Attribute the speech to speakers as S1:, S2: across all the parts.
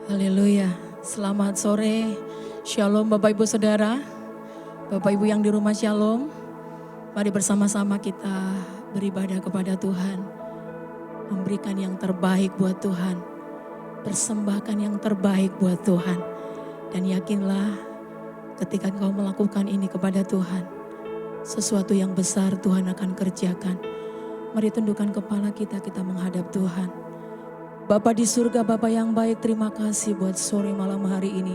S1: Haleluya. Selamat sore. Shalom Bapak Ibu Saudara. Bapak Ibu yang di rumah Shalom. Mari bersama-sama kita beribadah kepada Tuhan. Memberikan yang terbaik buat Tuhan. Persembahkan yang terbaik buat Tuhan. Dan yakinlah ketika engkau melakukan ini kepada Tuhan, sesuatu yang besar Tuhan akan kerjakan. Mari tundukkan kepala kita menghadap Tuhan. Bapa di surga, Bapa yang baik, terima kasih buat sore malam hari ini.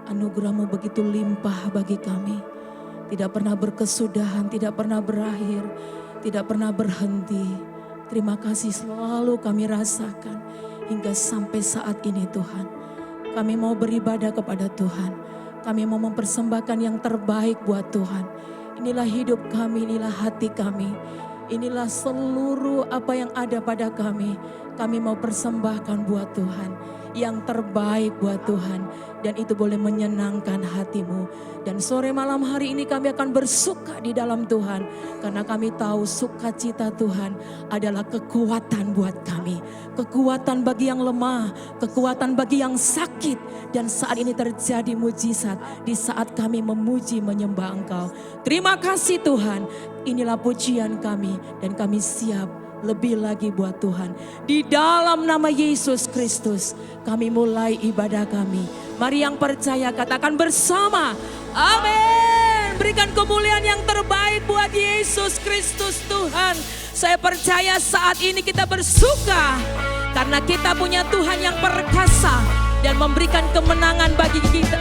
S1: Anugerah-Mu begitu limpah bagi kami. Tidak pernah berkesudahan, tidak pernah berakhir, tidak pernah berhenti. Terima kasih selalu kami rasakan hingga sampai saat ini Tuhan. Kami mau beribadah kepada Tuhan. Kami mau mempersembahkan yang terbaik buat Tuhan. Inilah hidup kami, inilah hati kami. Inilah seluruh apa yang ada pada kami. Kami mau persembahkan buat Tuhan. Yang terbaik buat Tuhan. Dan itu boleh menyenangkan hatimu. Dan sore malam hari ini kami akan bersuka di dalam Tuhan. Karena kami tahu sukacita Tuhan adalah kekuatan buat kami. Kekuatan bagi yang lemah. Kekuatan bagi yang sakit. Dan saat ini terjadi mujizat. Di saat kami memuji menyembah Engkau. Terima kasih Tuhan. Inilah pujian kami. Dan kami siap lebih lagi buat Tuhan. Di dalam nama Yesus Kristus kami mulai ibadah kami. Mari yang percaya katakan bersama. Amin. Berikan kemuliaan yang terbaik buat Yesus Kristus Tuhan. Saya percaya saat ini kita bersuka. Karena kita punya Tuhan yang perkasa. Dan memberikan kemenangan bagi kita.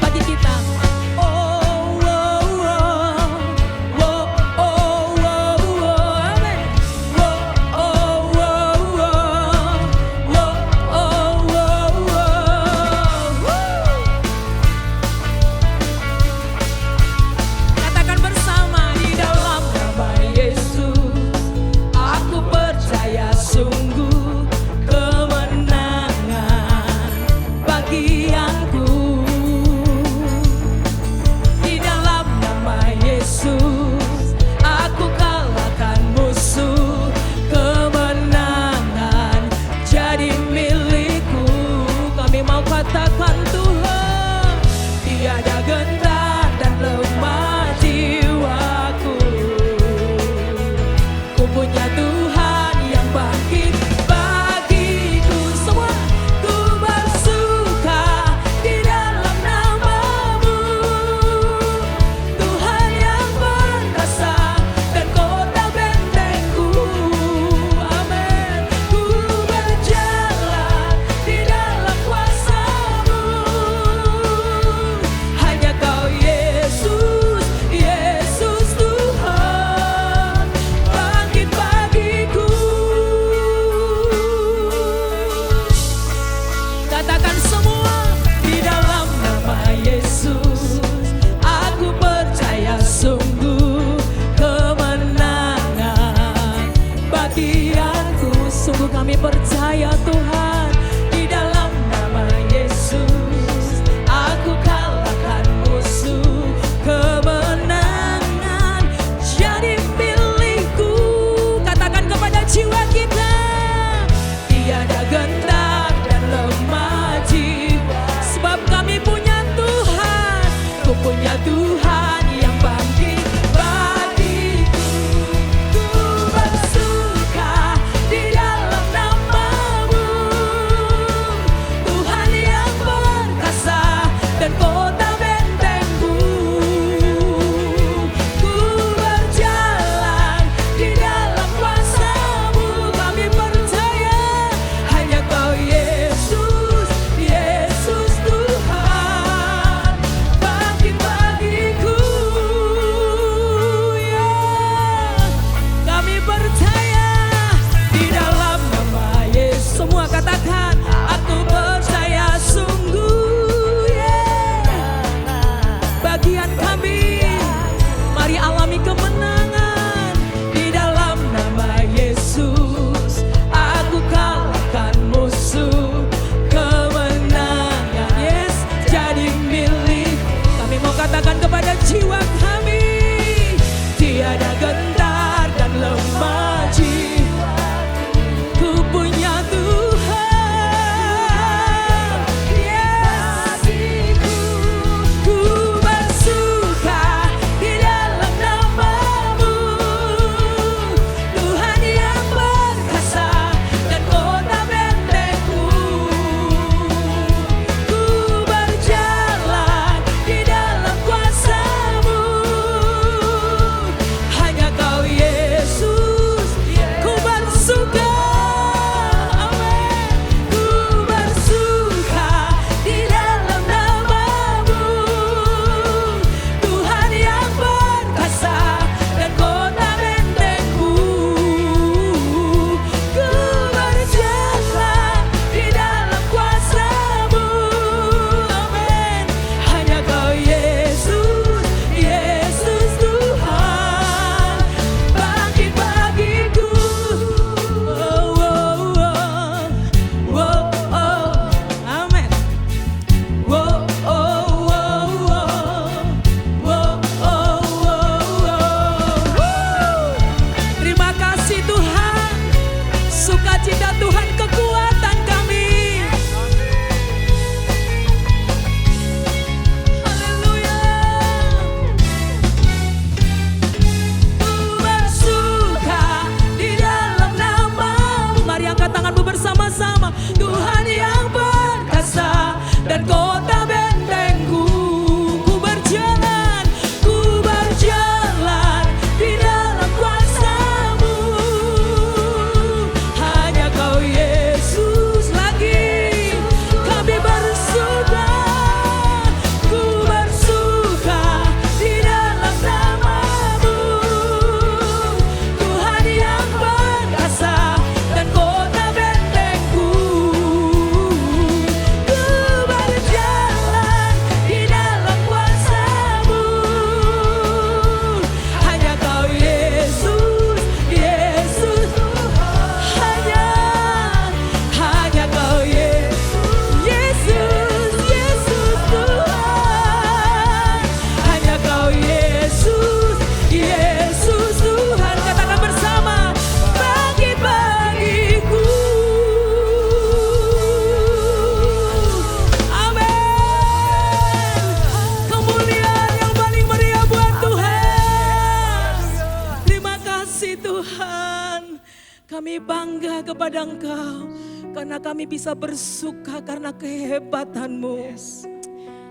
S1: Kami bangga kepada Engkau karena kami bisa bersuka karena kehebatanmu.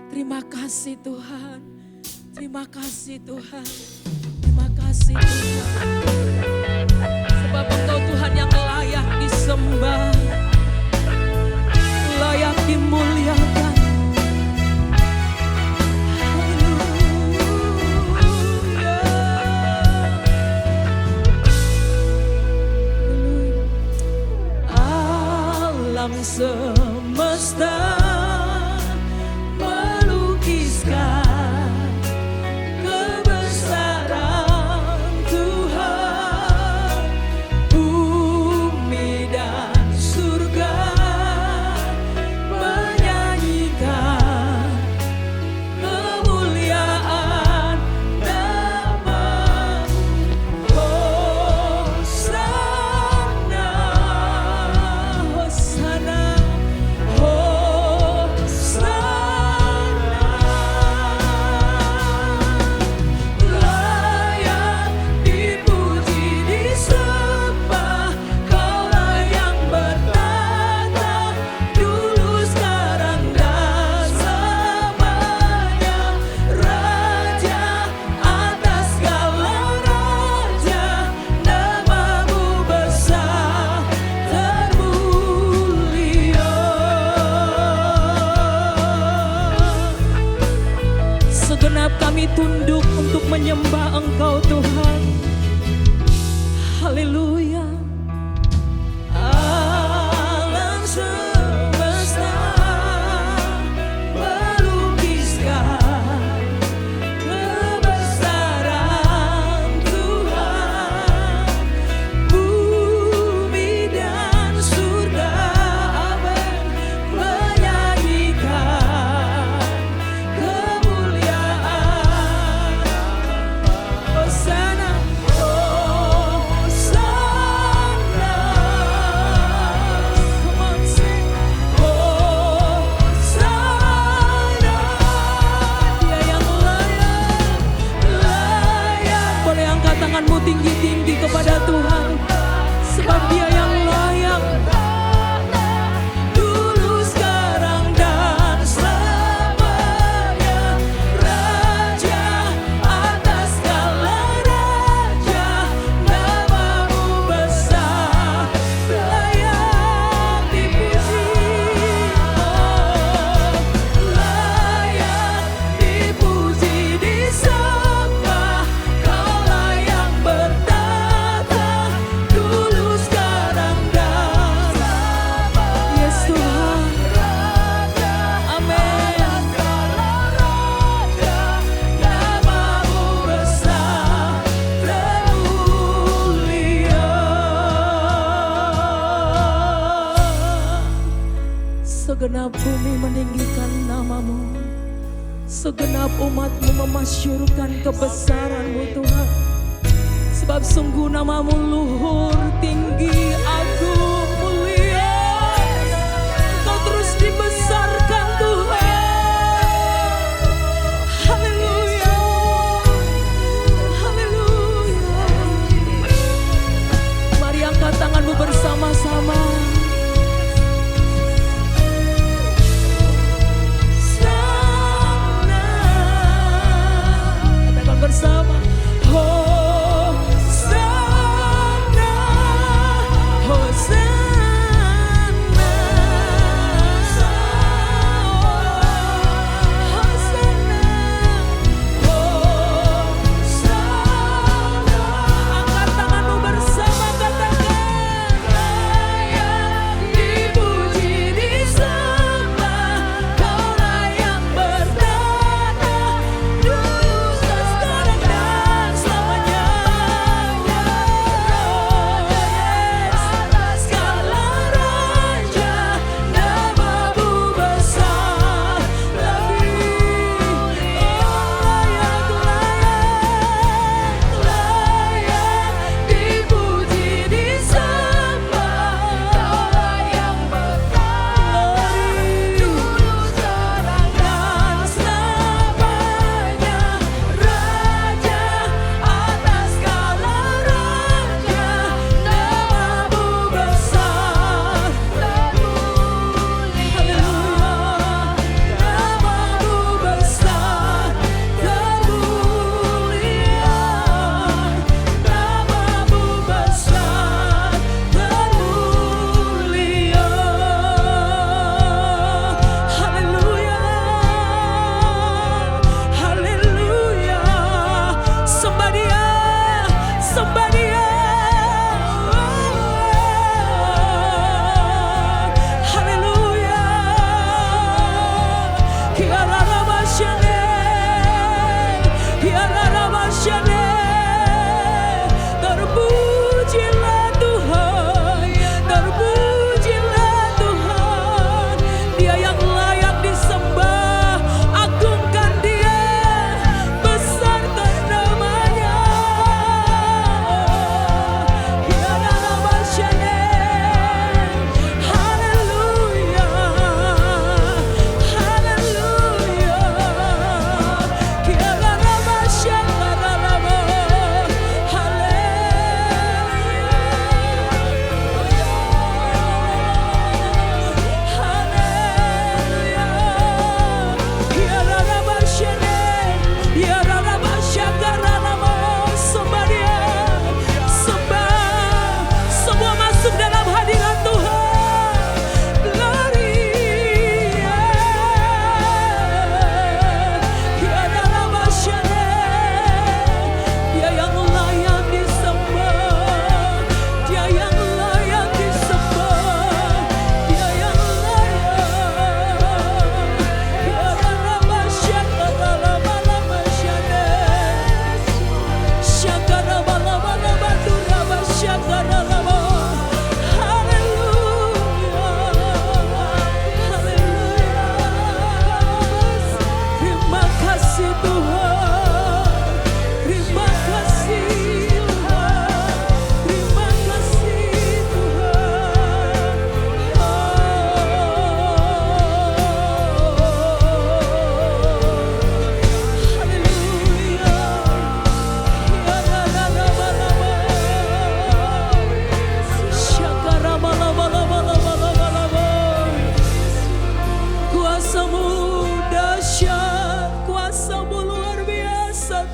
S1: Terima kasih Tuhan. Terima kasih Tuhan. Terima kasih Tuhan. Sebab Engkau Tuhan yang layak disembah, layak dimuliakan. Alam semesta melukiskan kebesaran Tuhan, bumi dan surga menyanyikan kemuliaan nama-Mu. Hosana, Hosana, layak dipuji disembah, Kaulah yang bertata dulu sekarang dan selamanya, Raja atas segala raja, nama-Mu besar termulia. Segenap kami tunduk untuk menyembah Engkau Tuhan. Haleluya. Alam semesta melukiskan kebesaran Tuhan, bumi dan surga menyanyikan kemuliaan. Hosana, Hosana. Come on, sing. Hosana. Dia yang layak, layak. Boleh angkat tanganmu tinggi-tinggi kepada Tuhan, sebab Dia yang layak. Dulu, sekarang, dan selamanya, Raja atas segala raja, nama-Mu besar, layak dipuji. Layak dipuji disembah, Kaulah yang bertata dulu sekarang dan selamanya. Yes Tuhan. Amin. Nama-Mu besar termulia. Segenap bumi meninggikan nama-Mu, segenap umat-Mu memasyurkan kebesaran-Mu Tuhan. Sebab sungguh nama-Mu luhur, tinggi, agung, mulia. Engkau terus dibesarkan Tuhan. Haleluya. Haleluya. Mari angkat tanganmu bersama-sama. Katakan bersama. Hosana, Hosana.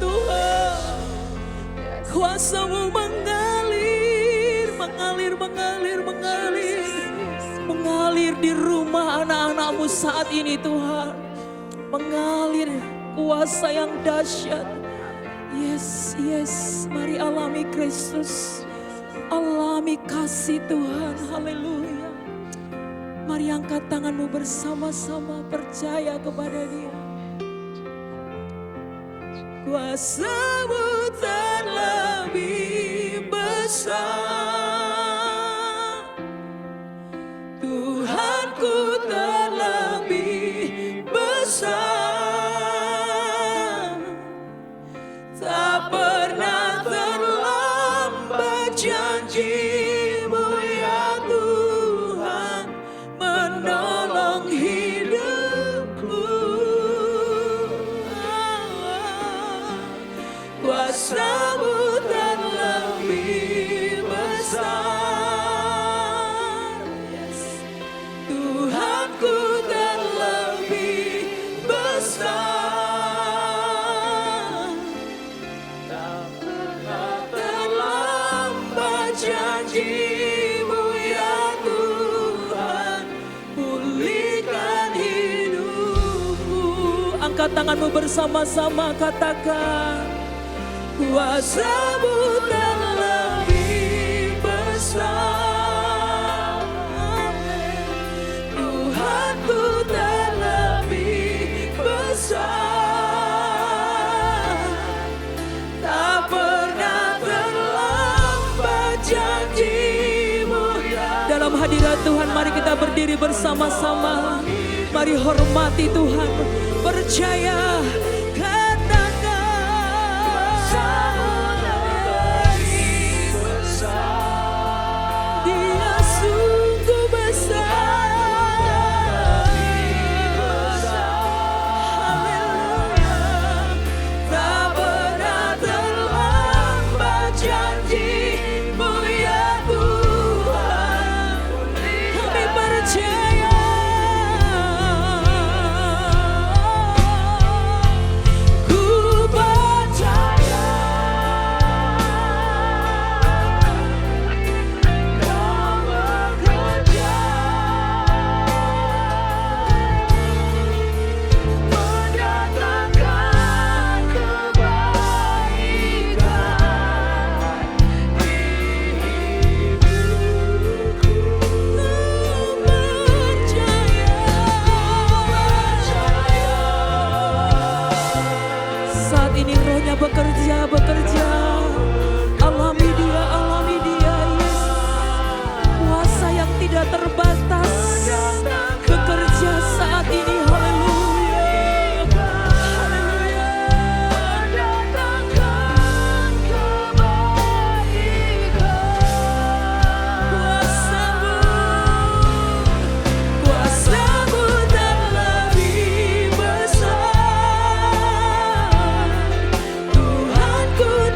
S1: Tuhan. Kuasa-Mu mengalir, mengalir, mengalir, mengalir. Mengalir di rumah anak-anak-Mu saat ini Tuhan. Mengalir kuasa yang dahsyat. Yes, yes, mari alami Kristus. Alami kasih Tuhan, haleluya. Mari angkat tanganmu bersama-sama, percaya kepada Dia. Kuasa-Mu terlebih besar, Tuhanku terlebih besar. Tak pernah terlambat janji-Mu ya Tuhan, menolong hidupku. Kuasa-Mu terlebih besar, Tuhanku terlebih besar. Tak pernah terlambat janji-Mu ya Tuhan, pulihkan hidupku. Angkat tanganmu bersama-sama, katakan, kuasa-Mu terlebih besar, Tuhanku terlebih besar. Tak pernah terlambat janji-Mu. Dalam hadirat Tuhan, mari kita berdiri bersama-sama. Mari hormati Tuhan, percaya. Bekerja, alami Dia, Yesus. Kuasa yang tidak terbatas bekerja saat ini, haleluya, haleluya. Kuasa-Mu terlebih besar, Tuhanku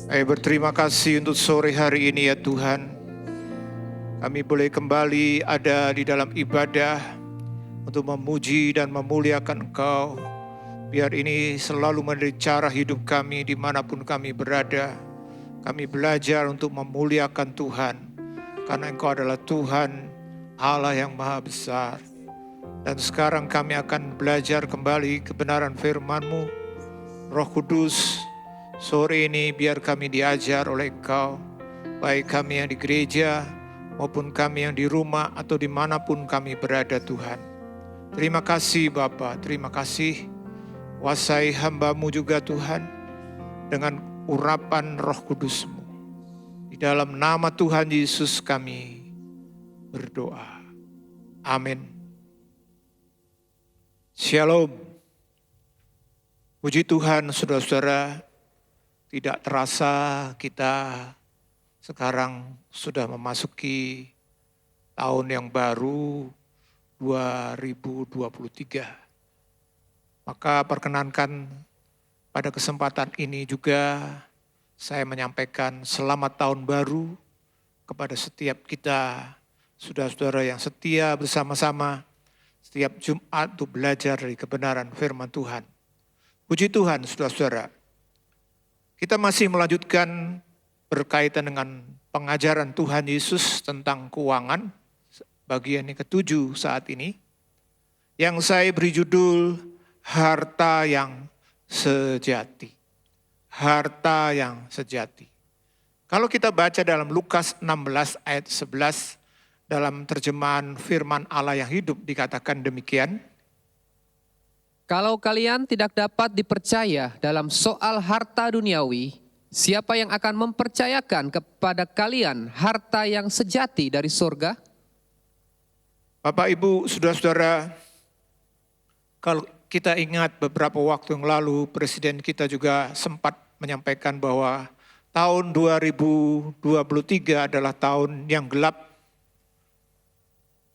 S2: Berterima kasih untuk sore hari ini ya Tuhan. Kami boleh kembali ada di dalam ibadah untuk memuji dan memuliakan Engkau. Biar ini selalu menjadi cara hidup kami dimanapun kami berada. Kami belajar untuk memuliakan Tuhan. Karena Engkau adalah Tuhan Allah yang maha besar. Dan sekarang kami akan belajar kembali kebenaran firman-Mu. Roh Kudus, sore ini biar kami diajar oleh Engkau, baik kami yang di gereja maupun kami yang di rumah atau dimanapun kami berada Tuhan. Terima kasih Bapa, terima kasih. Kuasai hamba-Mu juga Tuhan dengan urapan Roh Kudus-Mu. Di dalam nama Tuhan Yesus kami berdoa. Amin. Shalom. Puji Tuhan saudara-saudara, tidak terasa kita sekarang sudah memasuki tahun yang baru 2023. Maka perkenankan pada kesempatan ini juga saya menyampaikan selamat tahun baru kepada setiap kita, saudara-saudara yang setia bersama-sama setiap Jumat untuk belajar dari kebenaran firman Tuhan. Puji Tuhan, saudara-saudara. Kita masih melanjutkan berkaitan dengan pengajaran Tuhan Yesus tentang keuangan, bagian yang ke-7 saat ini, yang saya beri judul Harta yang Sejati. Harta yang sejati. Kalau kita baca dalam Lukas 16 ayat 11, dalam terjemahan firman Allah yang hidup dikatakan demikian.
S3: Kalau kalian tidak dapat dipercaya dalam soal harta duniawi, siapa yang akan mempercayakan kepada kalian harta yang sejati dari surga?
S2: Bapak, Ibu, saudara-saudara, kalau kita ingat beberapa waktu yang lalu, Presiden kita juga sempat menyampaikan bahwa tahun 2023 adalah tahun yang gelap.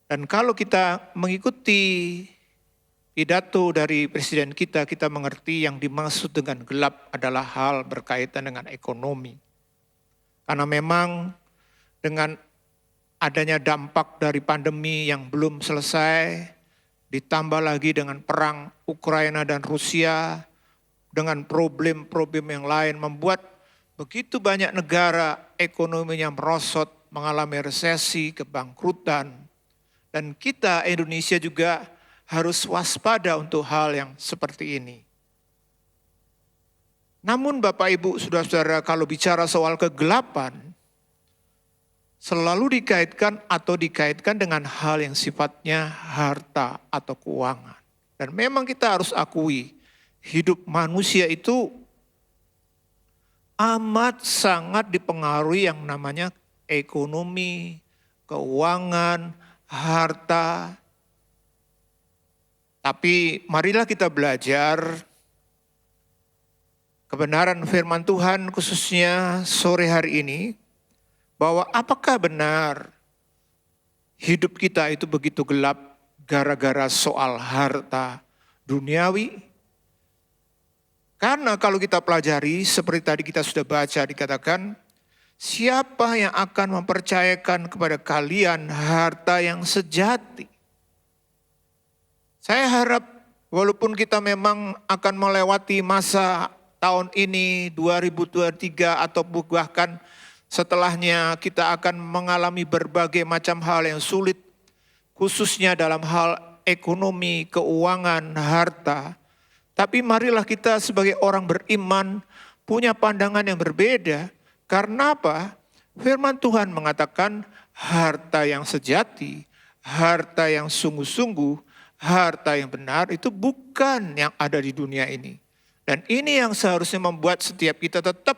S2: Dan kalau kita mengikuti pidato dari Presiden kita mengerti yang dimaksud dengan gelap adalah hal berkaitan dengan ekonomi. Karena memang dengan adanya dampak dari pandemi yang belum selesai, ditambah lagi dengan perang Ukraina dan Rusia, dengan problem-problem yang lain membuat begitu banyak negara ekonominya merosot, mengalami resesi, kebangkrutan. Dan kita Indonesia juga harus waspada untuk hal yang seperti ini. Namun Bapak Ibu saudara-saudara, kalau bicara soal kegelapan, selalu dikaitkan dengan hal yang sifatnya harta atau keuangan. Dan memang kita harus akui, hidup manusia itu amat sangat dipengaruhi yang namanya ekonomi, keuangan, harta. Tapi marilah kita belajar kebenaran firman Tuhan khususnya sore hari ini, bahwa apakah benar hidup kita itu begitu gelap gara-gara soal harta duniawi? Karena kalau kita pelajari seperti tadi kita sudah baca dikatakan, siapa yang akan mempercayakan kepada kalian harta yang sejati? Saya harap walaupun kita memang akan melewati masa tahun ini 2023 atau bahkan setelahnya kita akan mengalami berbagai macam hal yang sulit, khususnya dalam hal ekonomi, keuangan, harta. Tapi marilah kita sebagai orang beriman punya pandangan yang berbeda. Karena apa? Firman Tuhan mengatakan harta yang sejati, harta yang sungguh-sungguh, harta yang benar itu bukan yang ada di dunia ini. Dan ini yang seharusnya membuat setiap kita tetap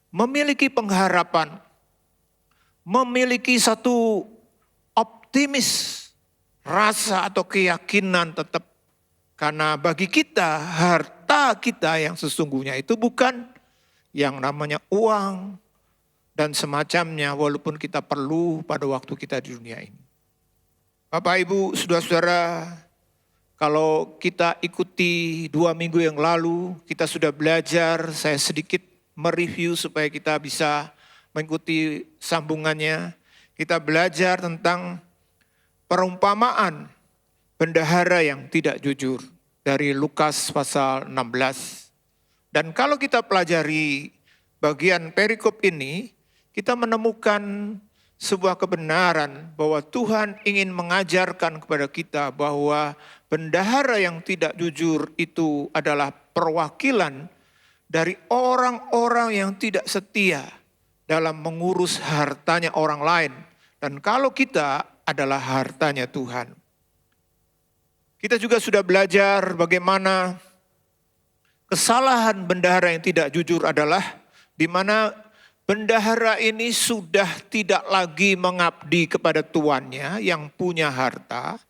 S2: memiliki pengharapan, memiliki satu optimis, rasa atau keyakinan tetap. Karena bagi kita, harta kita yang sesungguhnya itu bukan yang namanya uang dan semacamnya, walaupun kita perlu pada waktu kita di dunia ini. Bapak, Ibu, saudara-saudara, kalau kita ikuti 2 minggu yang lalu, kita sudah belajar, saya sedikit mereview supaya kita bisa mengikuti sambungannya. Kita belajar tentang perumpamaan bendahara yang tidak jujur dari Lukas pasal 16. Dan kalau kita pelajari bagian perikop ini, kita menemukan sebuah kebenaran bahwa Tuhan ingin mengajarkan kepada kita bahwa bendahara yang tidak jujur itu adalah perwakilan dari orang-orang yang tidak setia dalam mengurus hartanya orang lain. Dan kalau kita adalah hartanya Tuhan. Kita juga sudah belajar bagaimana kesalahan bendahara yang tidak jujur adalah di mana bendahara ini sudah tidak lagi mengabdi kepada tuannya yang punya harta,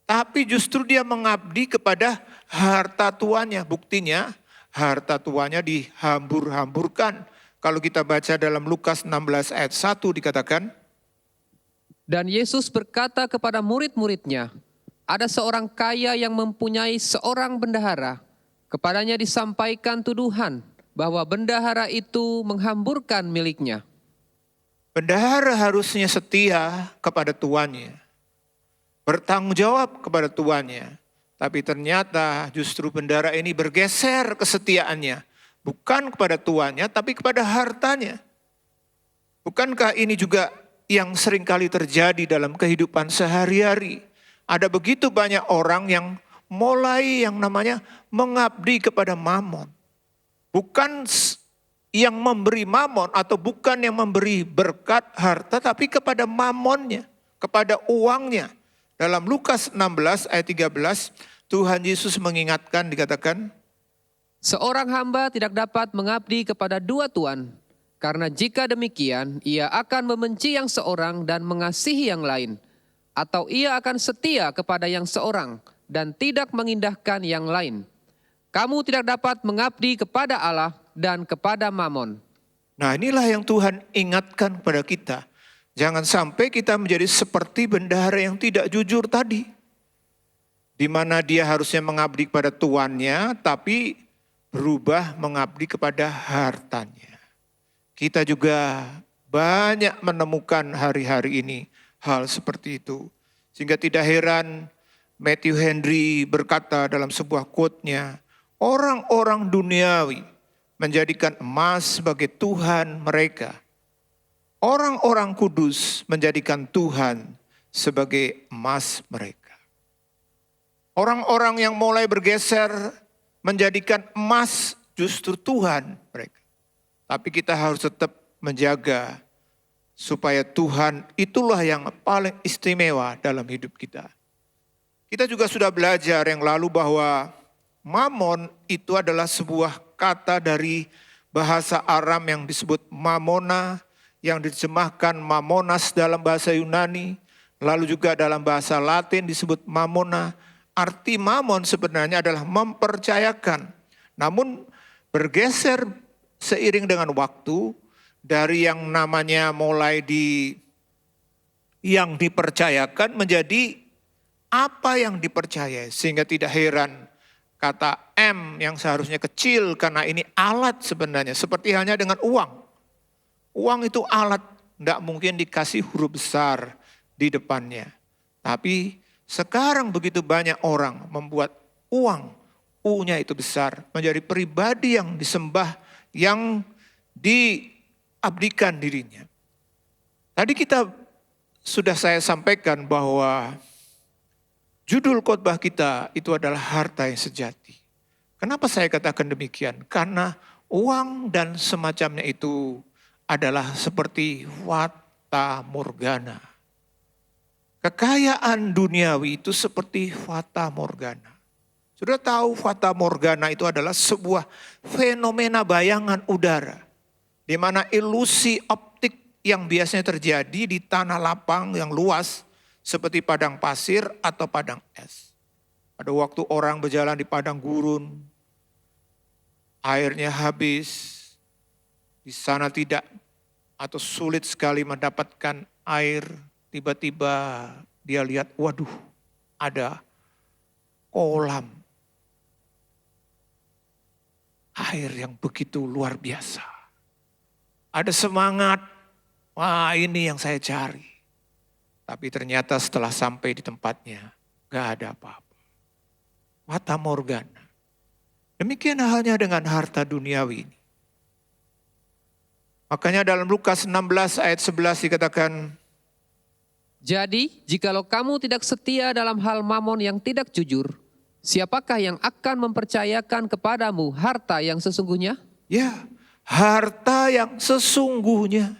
S2: tapi justru dia mengabdi kepada harta tuannya. Buktinya harta tuannya dihambur-hamburkan. Kalau kita baca dalam Lukas 16 ayat 1 dikatakan,
S3: Dan Yesus berkata kepada murid-muridnya, ada seorang kaya yang mempunyai seorang bendahara. Kepadanya disampaikan tuduhan bahwa bendahara itu menghamburkan miliknya.
S2: bendahara harusnya setia kepada tuannya, bertanggung jawab kepada tuannya. Tapi ternyata justru bendahara ini bergeser kesetiaannya. Bukan kepada tuannya, tapi kepada hartanya. Bukankah ini juga yang seringkali terjadi dalam kehidupan sehari-hari? Ada begitu banyak orang yang mulai yang namanya mengabdi kepada mamon. Bukan yang memberi mamon atau bukan yang memberi berkat harta, tapi kepada mamonnya, kepada uangnya. Dalam Lukas 16 ayat 13, Tuhan Yesus mengingatkan, dikatakan,
S3: Seorang hamba tidak dapat mengabdi kepada dua tuan, karena jika demikian ia akan membenci yang seorang dan mengasihi yang lain, atau ia akan setia kepada yang seorang dan tidak mengindahkan yang lain. Kamu tidak dapat mengabdi kepada Allah dan kepada mamon.
S2: Nah, inilah yang Tuhan ingatkan kepada kita. Jangan sampai kita menjadi seperti bendahara yang tidak jujur tadi. Di mana dia harusnya mengabdi kepada tuannya, tapi berubah mengabdi kepada hartanya. Kita juga banyak menemukan hari-hari ini hal seperti itu. Sehingga tidak heran Matthew Henry berkata dalam sebuah quote-nya, orang-orang duniawi menjadikan emas sebagai Tuhan mereka. Orang-orang kudus menjadikan Tuhan sebagai emas mereka. Orang-orang yang mulai bergeser menjadikan emas justru Tuhan mereka. Tapi kita harus tetap menjaga supaya Tuhan itulah yang paling istimewa dalam hidup kita. Kita juga sudah belajar yang lalu bahwa mamon itu adalah sebuah kata dari bahasa Aram yang disebut mamona, yang diterjemahkan mamonas dalam bahasa Yunani, lalu juga dalam bahasa Latin disebut mamona. Arti mamon sebenarnya adalah mempercayakan. Namun bergeser seiring dengan waktu dari yang namanya mulai yang dipercayakan menjadi apa yang dipercayai. Sehingga tidak heran kata M yang seharusnya kecil karena ini alat sebenarnya. Seperti halnya dengan uang. Uang itu alat, tidak mungkin dikasih huruf besar di depannya. Tapi sekarang begitu banyak orang membuat uang, U-nya itu besar, menjadi pribadi yang disembah, yang diabdikan dirinya. Tadi sudah saya sampaikan bahwa judul khotbah kita itu adalah harta yang sejati. Kenapa saya katakan demikian? Karena uang dan semacamnya itu adalah seperti fata morgana. Kekayaan duniawi itu seperti fata morgana. Sudah tahu fata morgana itu adalah sebuah fenomena bayangan udara. Di mana ilusi optik yang biasanya terjadi di tanah lapang yang luas seperti padang pasir atau padang es. Pada waktu orang berjalan di padang gurun, airnya habis, di sana tidak atau sulit sekali mendapatkan air, tiba-tiba dia lihat, waduh, ada kolam air yang begitu luar biasa. ada semangat, wah ini yang saya cari. Tapi ternyata setelah sampai di tempatnya, gak ada apa-apa. Fata morgana. Demikian halnya dengan harta duniawi ini. Makanya dalam Lukas 16 ayat 11 dikatakan,
S3: Jadi, jikalau kamu tidak setia dalam hal mamon yang tidak jujur, siapakah yang akan mempercayakan kepadamu harta yang sesungguhnya?
S2: ya, harta yang sesungguhnya.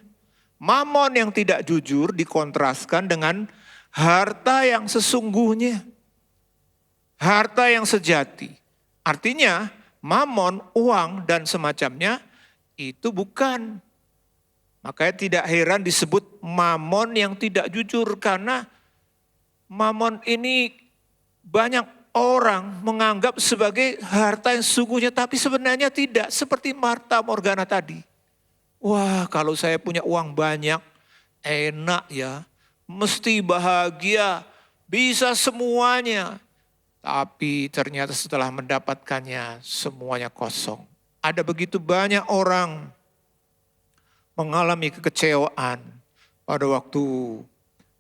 S2: Mamon yang tidak jujur dikontraskan dengan harta yang sesungguhnya. Harta yang sejati. Artinya mamon, uang dan semacamnya itu bukan. Makanya tidak heran disebut mamon yang tidak jujur, karena mamon ini banyak orang menganggap sebagai harta yang sesungguhnya, tapi sebenarnya tidak. Seperti Fata Morgana tadi. Wah, kalau saya punya uang banyak, enak ya, mesti bahagia, bisa semuanya. Tapi ternyata setelah mendapatkannya semuanya kosong. Ada begitu banyak orang mengalami kekecewaan pada waktu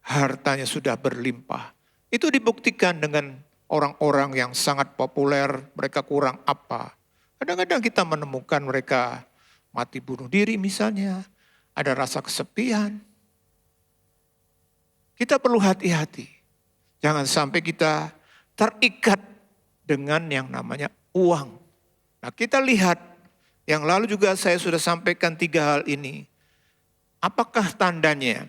S2: hartanya sudah berlimpah. Itu dibuktikan dengan orang-orang yang sangat populer, mereka kurang apa. Kadang-kadang kita menemukan mereka mati bunuh diri misalnya, ada rasa kesepian. Kita perlu hati-hati. Jangan sampai kita terikat dengan yang namanya uang. Nah, kita lihat yang lalu juga saya sudah sampaikan 3 hal ini. Apakah tandanya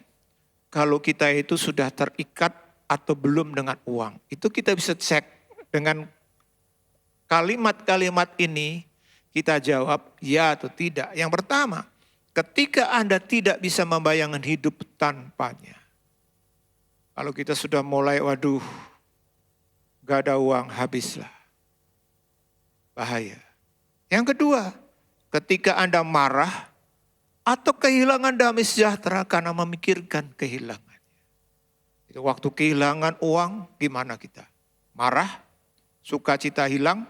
S2: kalau kita itu sudah terikat atau belum dengan uang? Itu kita bisa cek dengan kalimat-kalimat ini, kita jawab ya atau tidak. Yang pertama, ketika Anda tidak bisa membayangkan hidup tanpanya. Kalau kita sudah mulai, waduh, gak ada uang, habislah. Bahaya. Yang kedua, ketika Anda marah atau kehilangan damai sejahtera karena memikirkan kehilangannya. Itu waktu kehilangan uang, gimana kita? Marah, sukacita hilang.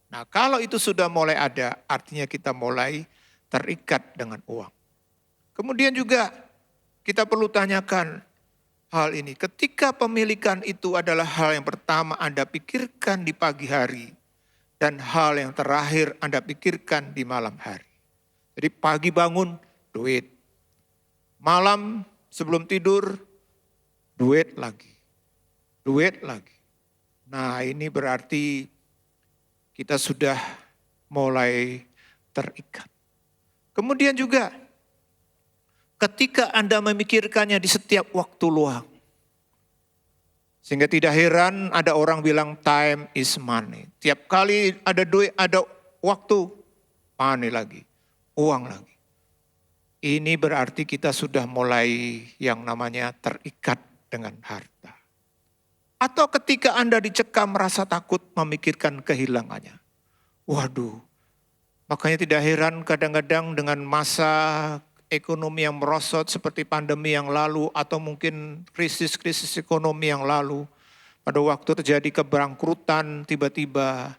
S2: Nah, kalau itu sudah mulai ada, artinya kita mulai terikat dengan uang. Kemudian juga kita perlu tanyakan hal ini. Ketika pemilikan itu adalah hal yang pertama Anda pikirkan di pagi hari, dan hal yang terakhir Anda pikirkan di malam hari. Jadi pagi bangun, duit. Malam sebelum tidur, duit lagi. Duit lagi. Nah, ini berarti kita sudah mulai terikat. Kemudian juga ketika Anda memikirkannya di setiap waktu luang. Sehingga tidak heran ada orang bilang time is money. Tiap kali ada duit, ada waktu, money lagi, uang lagi. Ini berarti kita sudah mulai yang namanya terikat dengan harta. Atau ketika Anda dicekam merasa takut memikirkan kehilangannya. Waduh, makanya tidak heran kadang-kadang dengan masa ekonomi yang merosot seperti pandemi yang lalu atau mungkin krisis-krisis ekonomi yang lalu. Pada waktu terjadi kebangkrutan tiba-tiba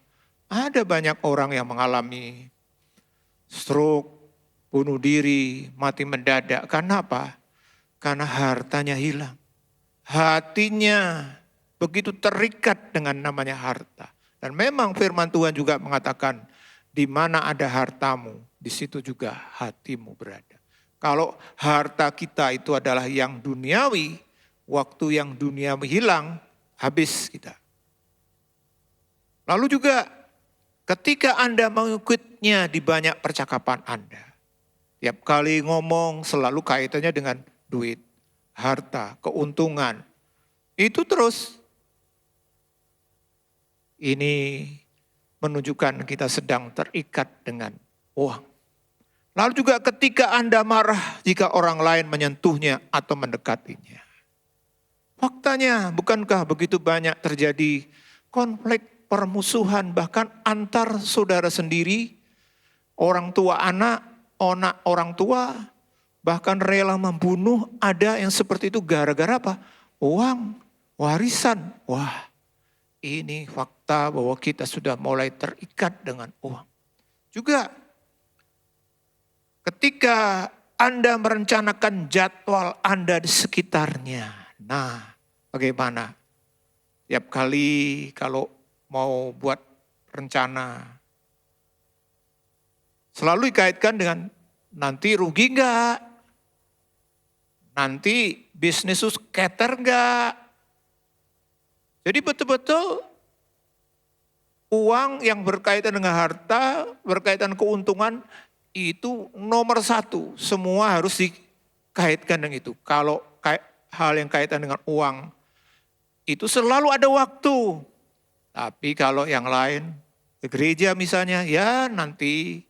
S2: ada banyak orang yang mengalami stroke, bunuh diri, mati mendadak. Karena apa? Karena hartanya hilang. Hatinya begitu terikat dengan namanya harta. Dan memang firman Tuhan juga mengatakan, di mana ada hartamu, di situ juga hatimu berada. Kalau harta kita itu adalah yang duniawi, waktu yang duniawi hilang, habis kita. Lalu juga ketika Anda mengikutnya di banyak percakapan Anda. Tiap kali ngomong selalu kaitannya dengan duit, harta, keuntungan. Itu terus. Ini menunjukkan kita sedang terikat dengan uang. Lalu juga ketika Anda marah jika orang lain menyentuhnya atau mendekatinya. Faktanya bukankah begitu banyak terjadi konflik, permusuhan bahkan antar saudara sendiri, orang tua anak orang tua, bahkan rela membunuh, ada yang seperti itu gara-gara apa? Uang, warisan. Wah, ini fakta bahwa kita sudah mulai terikat dengan uang. Juga ketika Anda merencanakan jadwal Anda di sekitarnya. Nah, bagaimana? Tiap kali kalau mau buat rencana, selalu dikaitkan dengan nanti rugi enggak? Nanti bisnis scatter enggak? Jadi betul-betul uang yang berkaitan dengan harta, berkaitan keuntungan, itu nomor satu. Semua harus dikaitkan dengan itu. Kalau hal yang kaitan dengan uang, itu selalu ada waktu. Tapi kalau yang lain, ke gereja misalnya, ya nanti.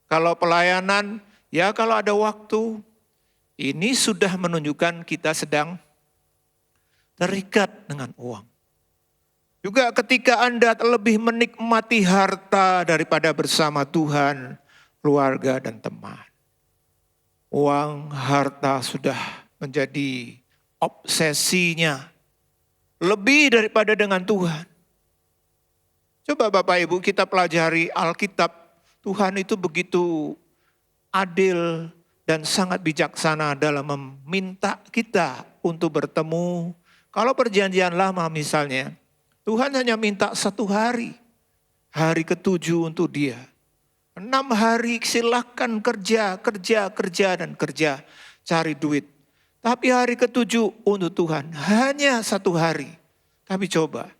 S2: Kalau pelayanan, ya kalau ada waktu. Ini sudah menunjukkan kita sedang terikat dengan uang. Juga ketika Anda lebih menikmati harta daripada bersama Tuhan, keluarga dan teman. Uang, harta sudah menjadi obsesinya. Lebih daripada dengan Tuhan. Coba Bapak Ibu kita pelajari Alkitab. Tuhan itu begitu adil dan sangat bijaksana dalam meminta kita untuk bertemu. Kalau perjanjian lama misalnya, Tuhan hanya minta 1 hari. Hari ke-7 untuk dia. 6 hari silakan kerja, dan kerja. Cari duit. Tapi hari ke-7 untuk Tuhan hanya 1 hari. Tapi coba,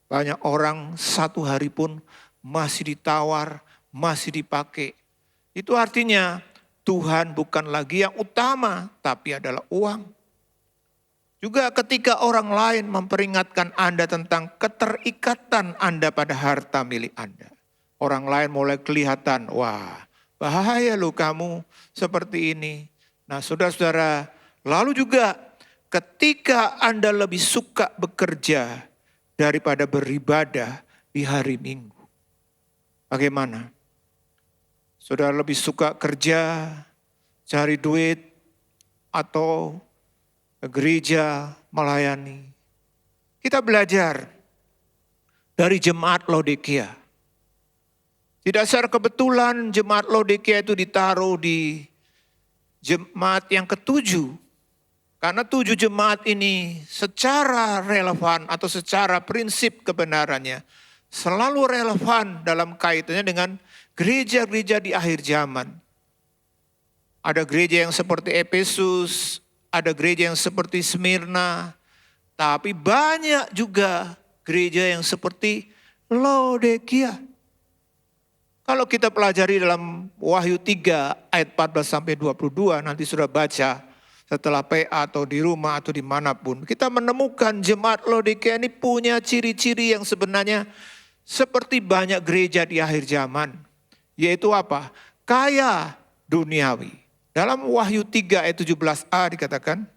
S2: banyak orang 1 hari pun masih ditawar, masih dipakai. Itu artinya Tuhan bukan lagi yang utama, tapi adalah uang. Juga ketika orang lain memperingatkan Anda tentang keterikatan Anda pada harta milik Anda. Orang lain mulai kelihatan, wah bahaya loh kamu seperti ini. Nah saudara-saudara, lalu juga ketika Anda lebih suka bekerja daripada beribadah di hari Minggu. Bagaimana? Saudara lebih suka kerja, cari duit, atau ke gereja melayani. Kita belajar dari jemaat Laodikia. Tidak secara kebetulan jemaat Laodikia itu ditaruh di jemaat yang ke-7. Karena 7 jemaat ini secara relevan atau secara prinsip kebenarannya selalu relevan dalam kaitannya dengan gereja-gereja di akhir zaman. Ada gereja yang seperti Efesus, ada gereja yang seperti Smyrna, tapi banyak juga gereja yang seperti Laodikia. Kalau kita pelajari dalam Wahyu 3 ayat 14-22, nanti sudah baca setelah PA atau di rumah atau dimanapun. Kita menemukan jemaat Laodikia ini punya ciri-ciri yang sebenarnya seperti banyak gereja di akhir zaman. Yaitu apa? Kaya duniawi. Dalam Wahyu 3 ayat 17a dikatakan,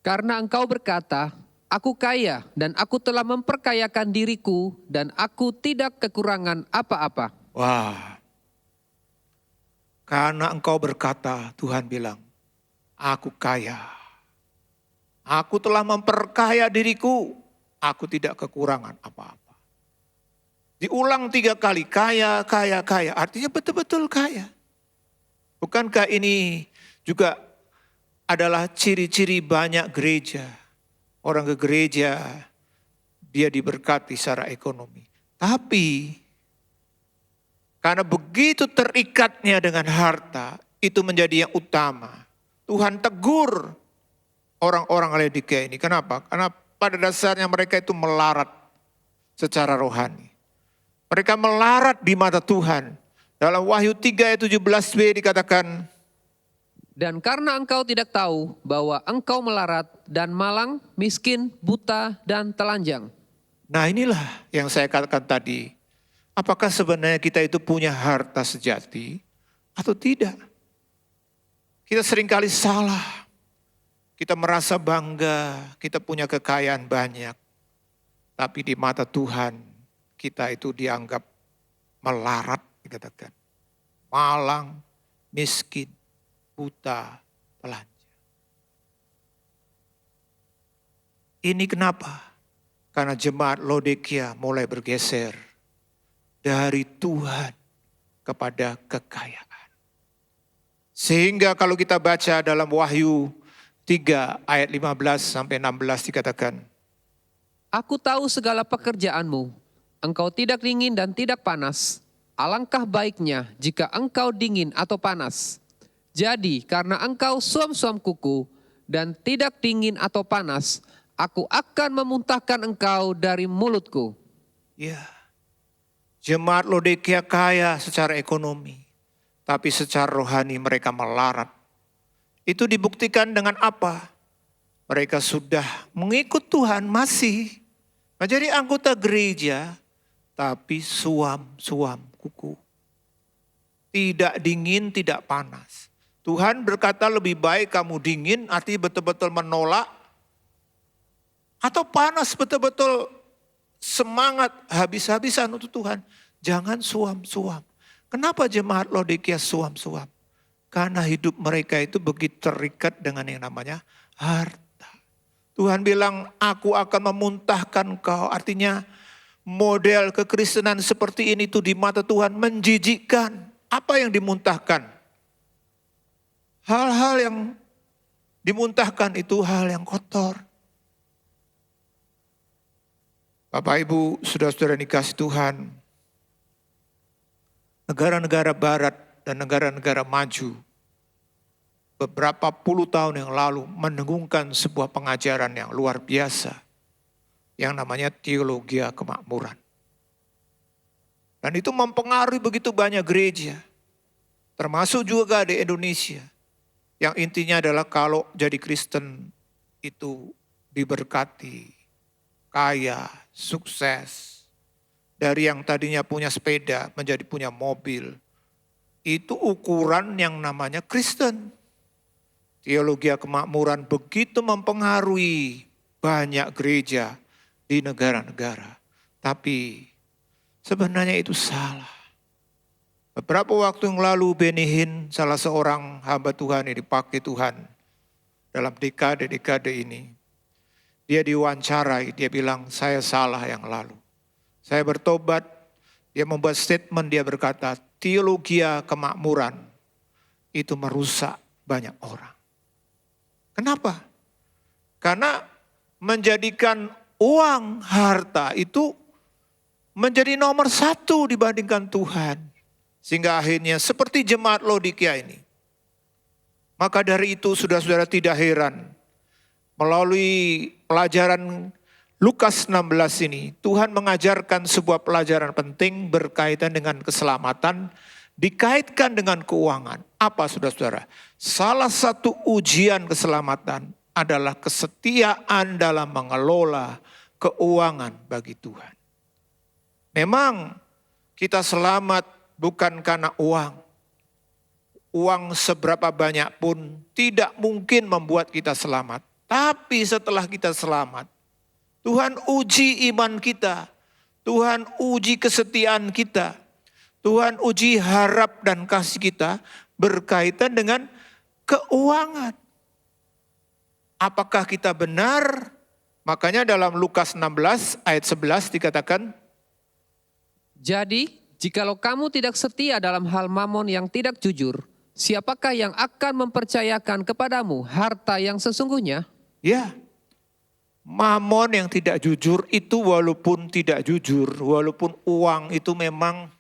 S3: Karena engkau berkata, aku kaya dan aku telah memperkayakan diriku dan aku tidak kekurangan apa-apa.
S2: wah, karena engkau berkata, Tuhan bilang, aku kaya. Aku telah memperkaya diriku, aku tidak kekurangan apa-apa. Diulang 3 kali, kaya, kaya, kaya. Artinya betul-betul kaya. Bukankah ini juga adalah ciri-ciri banyak gereja. Orang ke gereja, dia diberkati secara ekonomi. Tapi, karena begitu terikatnya dengan harta, itu menjadi yang utama. Tuhan tegur orang-orang Laodikia ini. Kenapa? Karena pada dasarnya mereka itu melarat secara rohani. Mereka melarat di mata Tuhan. Dalam Wahyu 3 ayat 17b dikatakan,
S3: Dan karena engkau tidak tahu bahwa engkau melarat dan malang, miskin, buta, dan telanjang.
S2: nah inilah yang saya katakan tadi. Apakah sebenarnya kita itu punya harta sejati atau tidak? Kita seringkali salah. Kita merasa bangga, kita punya kekayaan banyak. Tapi di mata Tuhan, kita itu dianggap melarat, dikatakan. Malang, miskin, buta, telanjang. Ini kenapa? Karena jemaat Laodikia mulai bergeser dari Tuhan kepada kekayaan. Sehingga kalau kita baca dalam Wahyu 3 ayat 15 sampai 16 dikatakan,
S3: Aku tahu segala pekerjaanmu. Engkau tidak dingin dan tidak panas. Alangkah baiknya jika engkau dingin atau panas. Jadi karena engkau suam-suam kuku dan tidak dingin atau panas, aku akan memuntahkan engkau dari mulutku.
S2: ya, jemaat Laodikia kaya secara ekonomi, tapi secara rohani mereka melarat. Itu dibuktikan dengan apa? Mereka sudah mengikut Tuhan masih menjadi anggota gereja, tapi suam-suam kuku. Tidak dingin, tidak panas. Tuhan berkata lebih baik kamu dingin, artinya betul-betul menolak, atau panas betul-betul semangat habis-habisan untuk Tuhan. Jangan suam-suam. Kenapa jemaat Laodikia suam-suam? Karena hidup mereka itu begitu terikat dengan yang namanya harta. Tuhan bilang, aku akan memuntahkan kau. Artinya model kekristenan seperti ini tuh di mata Tuhan menjijikkan. Apa yang dimuntahkan? Hal-hal yang dimuntahkan itu hal yang kotor. Bapak Ibu, saudara-saudara dikasih Tuhan, negara-negara barat dan negara-negara maju beberapa puluh tahun yang lalu mendengungkan sebuah pengajaran yang luar biasa yang namanya teologi kemakmuran. Dan itu mempengaruhi begitu banyak gereja, termasuk juga di Indonesia, yang intinya adalah kalau jadi Kristen itu diberkati, kaya, sukses. Dari yang tadinya punya sepeda menjadi punya mobil. Itu ukuran yang namanya Kristen. Teologi kemakmuran begitu mempengaruhi banyak gereja di negara-negara. Tapi sebenarnya itu salah. Beberapa waktu yang lalu Benny Hinn, salah seorang hamba Tuhan yang dipakai Tuhan dalam dekade-dekade ini. Dia diwawancarai, dia bilang saya salah yang lalu. Saya bertobat, dia membuat statement, dia berkata teologi kemakmuran itu merusak banyak orang. Kenapa? Karena menjadikan uang, harta itu menjadi nomor satu dibandingkan Tuhan. Sehingga akhirnya seperti jemaat Laodikia ini. Maka dari itu saudara-saudara tidak heran. Melalui pelajaran Lukas 16 ini, Tuhan mengajarkan sebuah pelajaran penting berkaitan dengan keselamatan, dikaitkan dengan keuangan. Apa saudara-saudara? Salah satu ujian keselamatan adalah kesetiaan dalam mengelola keuangan bagi Tuhan. Memang kita selamat bukan karena uang. Uang seberapa banyak pun tidak mungkin membuat kita selamat. Tapi setelah kita selamat, Tuhan uji iman kita. Tuhan uji kesetiaan kita. Tuhan uji harap dan kasih kita berkaitan dengan keuangan. Apakah kita benar? Makanya dalam Lukas 16 ayat 11 dikatakan,
S3: Jadi, jikalau kamu tidak setia dalam hal mamon yang tidak jujur, siapakah yang akan mempercayakan kepadamu harta yang sesungguhnya?
S2: ya, mamon yang tidak jujur itu walaupun tidak jujur, walaupun uang itu memang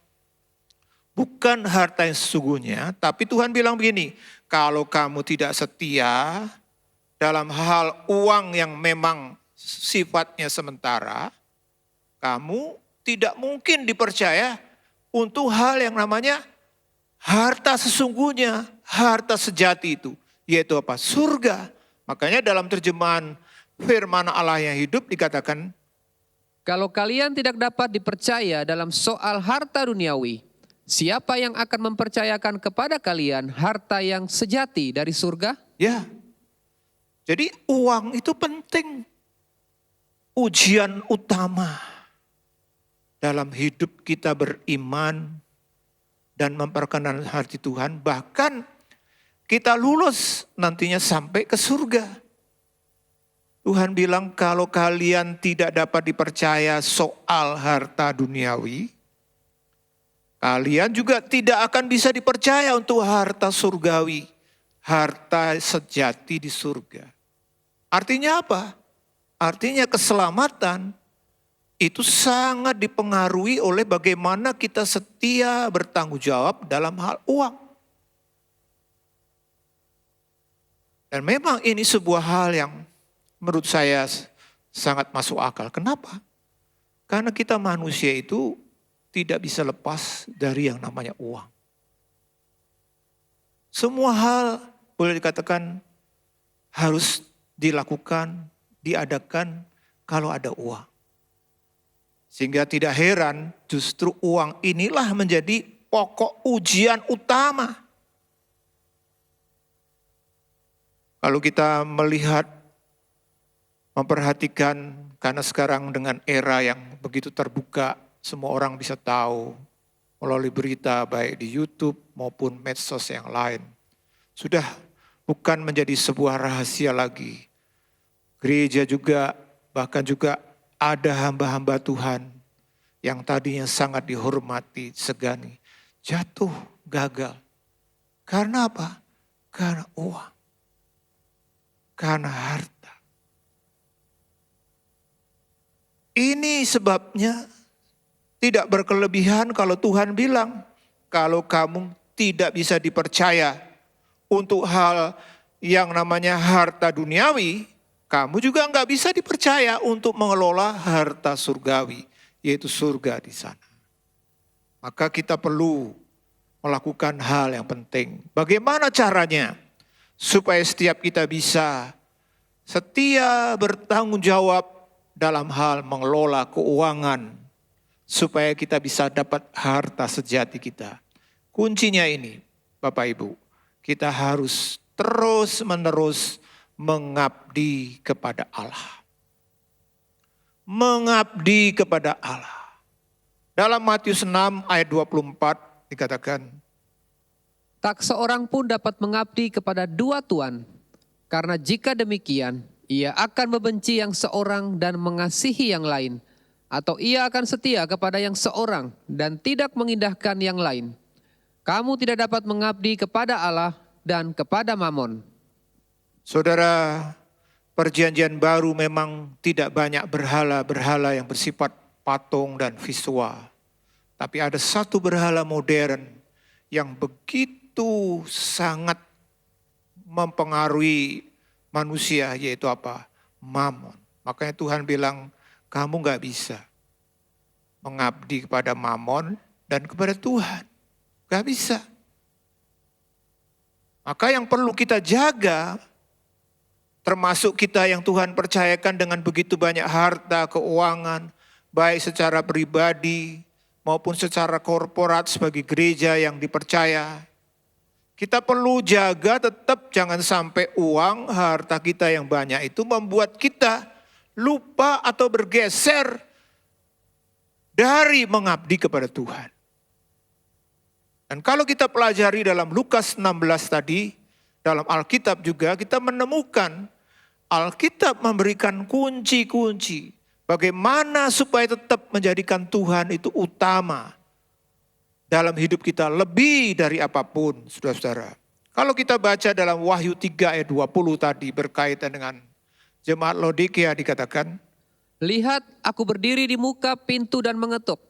S2: bukan harta yang sesungguhnya, tapi Tuhan bilang begini, kalau kamu tidak setia dalam hal uang yang memang sifatnya sementara, kamu tidak mungkin dipercaya untuk hal yang namanya harta sesungguhnya, harta sejati itu, yaitu apa? Surga. Makanya dalam terjemahan firman Allah yang hidup dikatakan,
S3: Kalau kalian tidak dapat dipercaya dalam soal harta duniawi, siapa yang akan mempercayakan kepada kalian harta yang sejati dari surga?
S2: ya. Jadi uang itu penting. Ujian utama dalam hidup kita beriman dan memperkenalkan hati Tuhan. Bahkan kita lulus nantinya sampai ke surga. Tuhan bilang kalau kalian tidak dapat dipercaya soal harta duniawi, kalian juga tidak akan bisa dipercaya untuk harta surgawi, harta sejati di surga. Artinya apa? Artinya keselamatan itu sangat dipengaruhi oleh bagaimana kita setia bertanggung jawab dalam hal uang. Dan memang ini sebuah hal yang menurut saya sangat masuk akal. Kenapa? Karena kita manusia itu tidak bisa lepas dari yang namanya uang. Semua hal boleh dikatakan harus dilakukan, diadakan kalau ada uang. Sehingga tidak heran justru uang inilah menjadi pokok ujian utama. Kalau kita melihat, memperhatikan, karena sekarang dengan era yang begitu terbuka, semua orang bisa tahu melalui berita baik di YouTube maupun medsos yang lain. Sudah bukan menjadi sebuah rahasia lagi. Gereja juga, bahkan juga ada hamba-hamba Tuhan yang tadinya sangat dihormati, segani, jatuh, gagal. Karena apa? Karena uang. Karena harta. Ini sebabnya tidak berkelebihan kalau Tuhan bilang, kalau kamu tidak bisa dipercaya untuk hal yang namanya harta duniawi, kamu juga nggak bisa dipercaya untuk mengelola harta surgawi, yaitu surga di sana. Maka kita perlu melakukan hal yang penting. Bagaimana caranya? Supaya setiap kita bisa setia bertanggung jawab dalam hal mengelola keuangan. Supaya kita bisa dapat harta sejati kita. Kuncinya ini, Bapak Ibu, kita harus terus-menerus mengabdi kepada Allah. Mengabdi kepada Allah. Dalam Matius 6 ayat 24 dikatakan,
S3: Tak seorang pun dapat mengabdi kepada dua tuan, karena jika demikian, ia akan membenci yang seorang dan mengasihi yang lain, atau ia akan setia kepada yang seorang dan tidak mengindahkan yang lain. Kamu tidak dapat mengabdi kepada Allah dan kepada Mamon.
S2: Saudara, perjanjian baru memang tidak banyak berhala-berhala yang bersifat patung dan visual. Tapi ada satu berhala modern yang begitu sangat mempengaruhi manusia, yaitu apa? Mamon. Makanya Tuhan bilang, kamu gak bisa mengabdi kepada Mamon dan kepada Tuhan. Gak bisa. Maka yang perlu kita jaga, termasuk kita yang Tuhan percayakan dengan begitu banyak harta, keuangan, baik secara pribadi maupun secara korporat sebagai gereja yang dipercaya. Kita perlu jaga tetap jangan sampai uang, harta kita yang banyak itu membuat kita lupa atau bergeser dari mengabdi kepada Tuhan. Dan kalau kita pelajari dalam Lukas 16 tadi, dalam Alkitab juga kita menemukan Alkitab memberikan kunci-kunci bagaimana supaya tetap menjadikan Tuhan itu utama dalam hidup kita lebih dari apapun, saudara-saudara. Kalau kita baca dalam Wahyu 3 ayat 20 tadi berkaitan dengan jemaat Laodikia dikatakan,
S3: Lihat, aku berdiri di muka pintu dan mengetuk.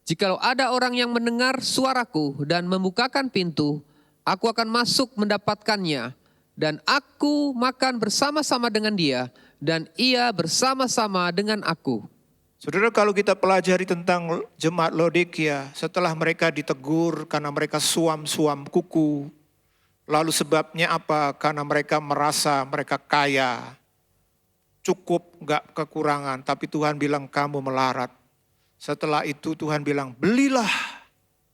S3: Jikalau ada orang yang mendengar suaraku dan membukakan pintu, aku akan masuk mendapatkannya, dan aku makan bersama-sama dengan dia, dan ia bersama-sama dengan aku.
S2: Saudara, kalau kita pelajari tentang jemaat Laodikia, setelah mereka ditegur karena mereka suam-suam kuku, lalu sebabnya apa? Karena mereka merasa mereka kaya, cukup, gak kekurangan, tapi Tuhan bilang kamu melarat. Setelah itu Tuhan bilang, belilah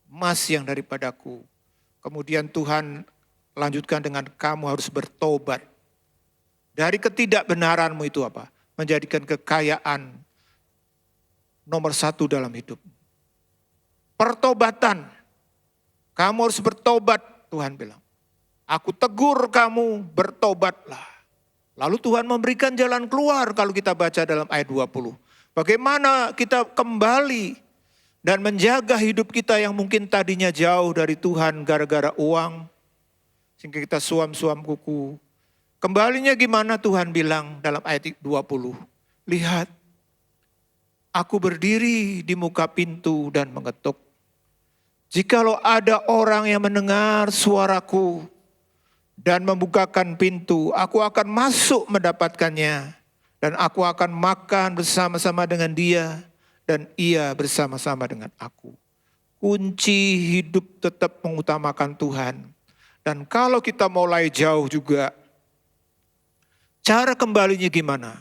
S2: emas yang daripadaku. Kemudian Tuhan lanjutkan dengan kamu harus bertobat. Dari ketidakbenaranmu itu apa? Menjadikan kekayaan nomor satu dalam hidup. Pertobatan. Kamu harus bertobat, Tuhan bilang. Aku tegur kamu, bertobatlah. Lalu Tuhan memberikan jalan keluar kalau kita baca dalam ayat 20. Bagaimana kita kembali dan menjaga hidup kita yang mungkin tadinya jauh dari Tuhan gara-gara uang, sehingga kita suam-suam kuku. Kembalinya gimana Tuhan bilang dalam ayat 20, lihat, aku berdiri di muka pintu dan mengetuk. Jikalau ada orang yang mendengar suaraku dan membukakan pintu, aku akan masuk mendapatkannya. Dan aku akan makan bersama-sama dengan dia dan ia bersama-sama dengan aku. Kunci hidup tetap mengutamakan Tuhan. Dan kalau kita mulai jauh juga, cara kembalinya gimana?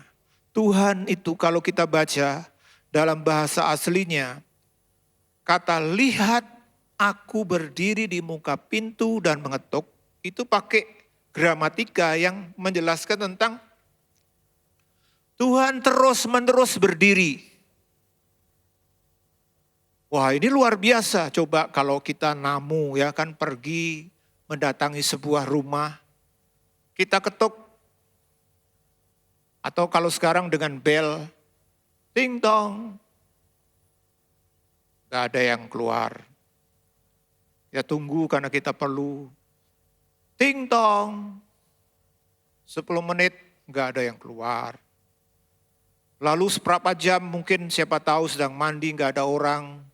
S2: Tuhan itu kalau kita baca dalam bahasa aslinya, kata lihat aku berdiri di muka pintu dan mengetuk, itu pakai gramatika yang menjelaskan tentang Tuhan terus-menerus berdiri. Wah, ini luar biasa. Coba kalau kita namu ya kan, pergi mendatangi sebuah rumah, kita ketuk. Atau kalau sekarang dengan bel, ting tong, gak ada yang keluar. Ya tunggu karena kita perlu. Ting tong, 10 menit gak ada yang keluar. Lalu seberapa jam mungkin siapa tahu sedang mandi gak ada orang.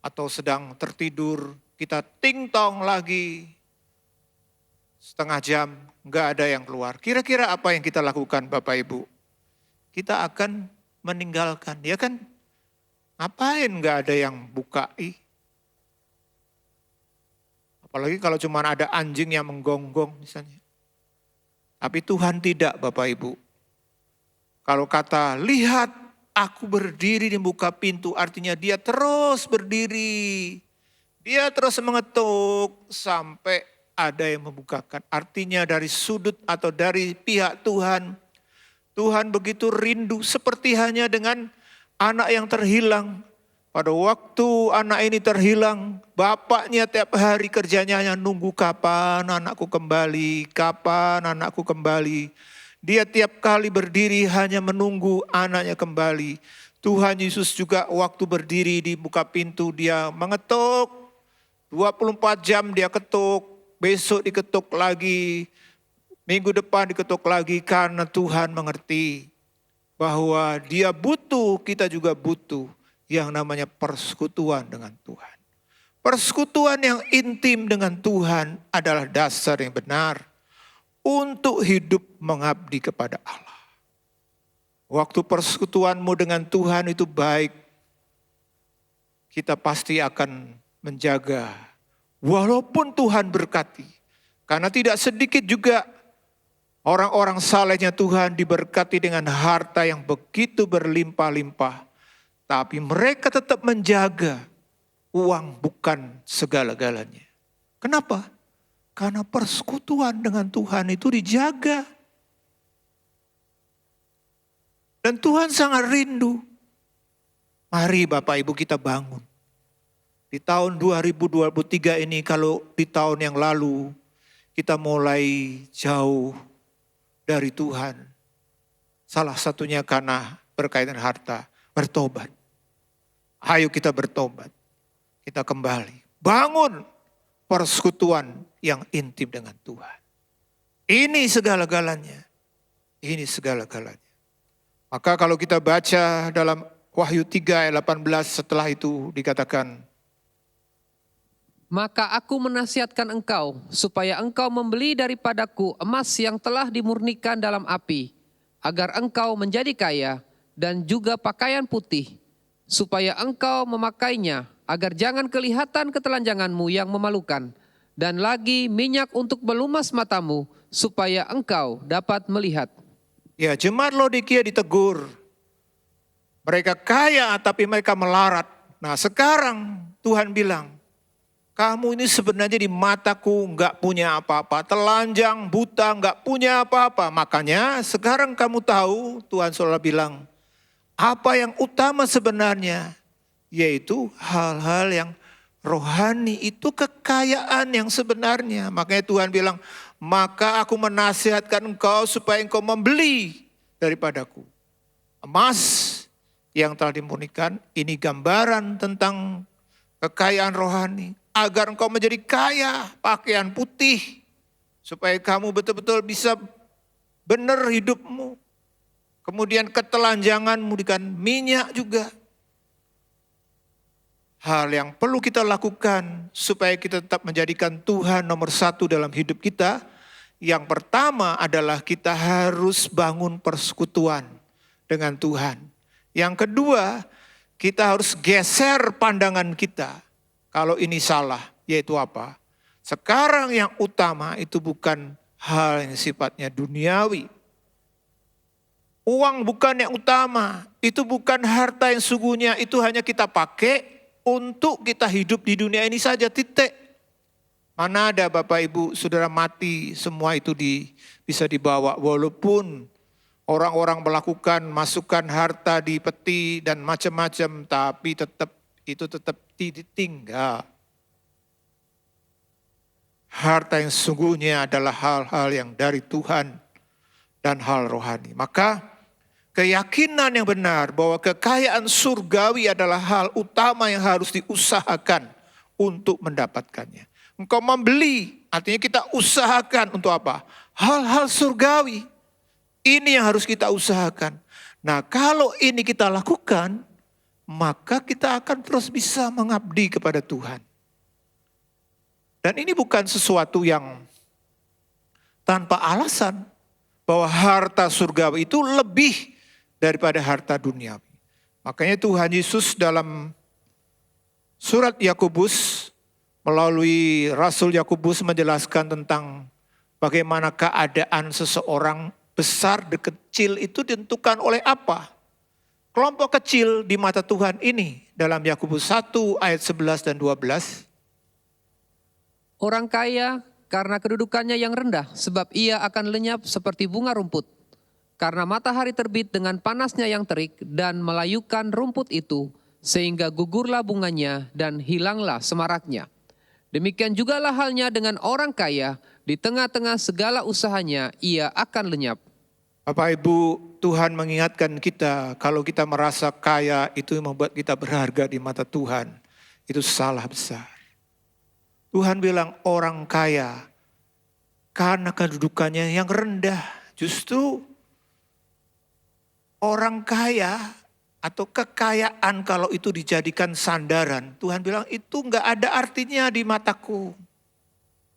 S2: Atau sedang tertidur, kita ting tong lagi. Setengah jam gak ada yang keluar. Kira-kira apa yang kita lakukan Bapak Ibu? Kita akan meninggalkan, ya kan? Ngapain gak ada yang buka? Apalagi kalau cuma ada anjing yang menggonggong misalnya. Tapi Tuhan tidak Bapak Ibu. Kalau kata lihat aku berdiri di muka pintu, artinya dia terus berdiri. Dia terus mengetuk sampai ada yang membukakan. Artinya dari sudut atau dari pihak Tuhan, Tuhan begitu rindu seperti hanya dengan anak yang terhilang. Pada waktu anak ini terhilang, bapaknya tiap hari kerjanya hanya nunggu kapan anakku kembali, kapan anakku kembali. Dia tiap kali berdiri hanya menunggu anaknya kembali. Tuhan Yesus juga waktu berdiri di muka pintu dia mengetuk. 24 jam dia ketuk, besok diketuk lagi, minggu depan diketuk lagi karena Tuhan mengerti bahwa dia butuh, kita juga butuh yang namanya persekutuan dengan Tuhan. Persekutuan yang intim dengan Tuhan adalah dasar yang benar untuk hidup mengabdi kepada Allah. Waktu persekutuanmu dengan Tuhan itu baik, kita pasti akan menjaga. Walaupun Tuhan berkati, karena tidak sedikit juga orang-orang salehnya Tuhan diberkati dengan harta yang begitu berlimpah-limpah. Tapi mereka tetap menjaga uang bukan segala-galanya. Kenapa? Karena persekutuan dengan Tuhan itu dijaga. Dan Tuhan sangat rindu. Mari Bapak Ibu kita bangun. Di tahun 2023 ini kalau di tahun yang lalu kita mulai jauh dari Tuhan. Salah satunya karena berkaitan harta, bertobat. Ayo kita bertobat, kita kembali. Bangun persekutuan yang intim dengan Tuhan. Ini segala-galanya. Ini segala-galanya. Maka kalau kita baca dalam Wahyu 3 ayat 18 setelah itu dikatakan,
S3: maka aku menasihatkan engkau supaya engkau membeli daripadaku emas yang telah dimurnikan dalam api, agar engkau menjadi kaya dan juga pakaian putih, supaya engkau memakainya, agar jangan kelihatan ketelanjanganmu yang memalukan, dan lagi minyak untuk melumas matamu, supaya engkau dapat melihat.
S2: ya jemaat Laodikia ditegur. Mereka kaya tapi mereka melarat. Nah sekarang Tuhan bilang, kamu ini sebenarnya di mataku enggak punya apa-apa. Telanjang, buta, enggak punya apa-apa. Makanya sekarang kamu tahu, Tuhan selalu bilang, apa yang utama sebenarnya, yaitu hal-hal yang rohani, itu kekayaan yang sebenarnya. Makanya Tuhan bilang, maka aku menasihatkan engkau supaya engkau membeli daripadaku emas yang telah dimurnikan. Ini gambaran tentang kekayaan rohani. Agar engkau menjadi kaya pakaian putih. Supaya kamu betul-betul bisa benar hidupmu. Kemudian ketelanjanganmu dengan minyak juga. Hal yang perlu kita lakukan supaya kita tetap menjadikan Tuhan nomor satu dalam hidup kita. Yang pertama adalah kita harus bangun persekutuan dengan Tuhan. Yang kedua, kita harus geser pandangan kita. Kalau ini salah, yaitu apa? Sekarang yang utama itu bukan hal yang sifatnya duniawi. Uang bukan yang utama, itu bukan harta yang sungguhnya, itu hanya kita pakai untuk kita hidup di dunia ini saja, titik. Mana ada Bapak Ibu Saudara mati, semua itu bisa dibawa. Walaupun orang-orang melakukan masukkan harta di peti dan macam-macam, tapi itu tetap ditinggal. Harta yang sungguhnya adalah hal-hal yang dari Tuhan dan hal rohani. Maka keyakinan yang benar bahwa kekayaan surgawi adalah hal utama yang harus diusahakan untuk mendapatkannya. Engkau membeli, artinya kita usahakan untuk apa? Hal-hal surgawi. Ini yang harus kita usahakan. Nah, kalau ini kita lakukan, maka kita akan terus bisa mengabdi kepada Tuhan. Dan ini bukan sesuatu yang tanpa alasan bahwa harta surgawi itu lebih daripada harta duniawi. Makanya Tuhan Yesus dalam surat Yakobus melalui Rasul Yakobus menjelaskan tentang bagaimana keadaan seseorang besar dan kecil itu ditentukan oleh apa? Kelompok kecil di mata Tuhan ini dalam Yakobus 1 ayat 11 dan 12.
S3: Orang kaya karena kedudukannya yang rendah, sebab ia akan lenyap seperti bunga rumput. Karena matahari terbit dengan panasnya yang terik dan melayukan rumput itu, sehingga gugurlah bunganya dan hilanglah semaraknya. Demikian jugalah halnya dengan orang kaya, di tengah-tengah segala usahanya ia akan lenyap.
S2: Bapak Ibu, Tuhan mengingatkan kita kalau kita merasa kaya itu membuat kita berharga di mata Tuhan. Itu salah besar. Tuhan bilang orang kaya karena kedudukannya yang rendah. Justru orang kaya atau kekayaan kalau itu dijadikan sandaran, Tuhan bilang itu enggak ada artinya di mataku.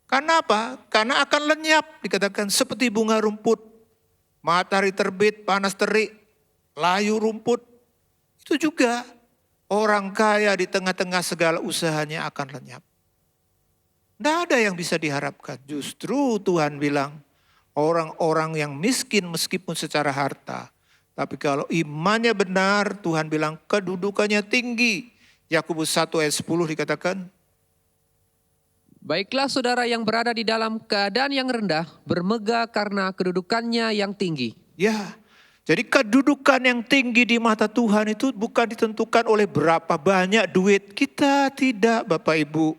S2: Karena apa? Karena akan lenyap, dikatakan seperti bunga rumput. Matahari terbit, panas terik, layu rumput. Itu juga orang kaya di tengah-tengah segala usahanya akan lenyap. Tidak ada yang bisa diharapkan. Justru Tuhan bilang orang-orang yang miskin meskipun secara harta. Tapi kalau imannya benar, Tuhan bilang kedudukannya tinggi. Yakobus 1 ayat 10 dikatakan.
S3: Baiklah saudara yang berada di dalam keadaan yang rendah, bermegah karena kedudukannya yang tinggi.
S2: Ya, jadi kedudukan yang tinggi di mata Tuhan itu bukan ditentukan oleh berapa banyak duit kita, tidak Bapak Ibu.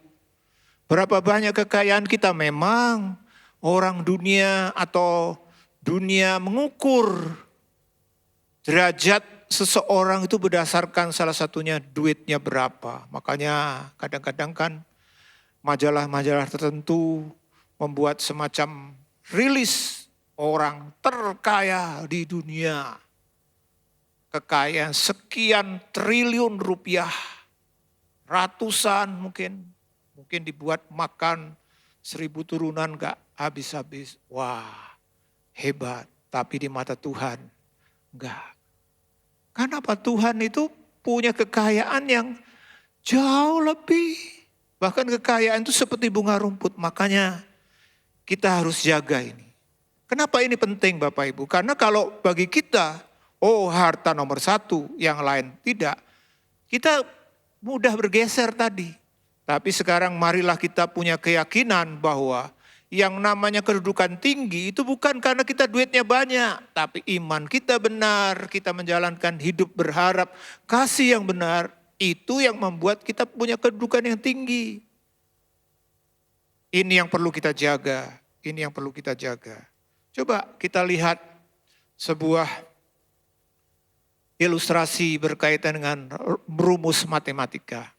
S2: Berapa banyak kekayaan kita, memang orang dunia atau dunia mengukur derajat seseorang itu berdasarkan salah satunya duitnya berapa. Makanya kadang-kadang kan majalah-majalah tertentu membuat semacam rilis orang terkaya di dunia. Kekayaan sekian triliun rupiah, ratusan mungkin dibuat makan 1000 turunan gak habis-habis. Wah, hebat. Tapi di mata Tuhan enggak. Kenapa? Tuhan itu punya kekayaan yang jauh lebih. Bahkan kekayaan itu seperti bunga rumput. Makanya kita harus jaga ini. Kenapa ini penting Bapak Ibu? Karena kalau bagi kita, harta nomor satu, yang lain tidak. Kita mudah bergeser tadi. Tapi sekarang marilah kita punya keyakinan bahwa yang namanya kedudukan tinggi itu bukan karena kita duitnya banyak. Tapi iman kita benar, kita menjalankan hidup berharap, kasih yang benar. Itu yang membuat kita punya kedudukan yang tinggi. Ini yang perlu kita jaga. Ini yang perlu kita jaga. Coba kita lihat sebuah ilustrasi berkaitan dengan rumus matematika.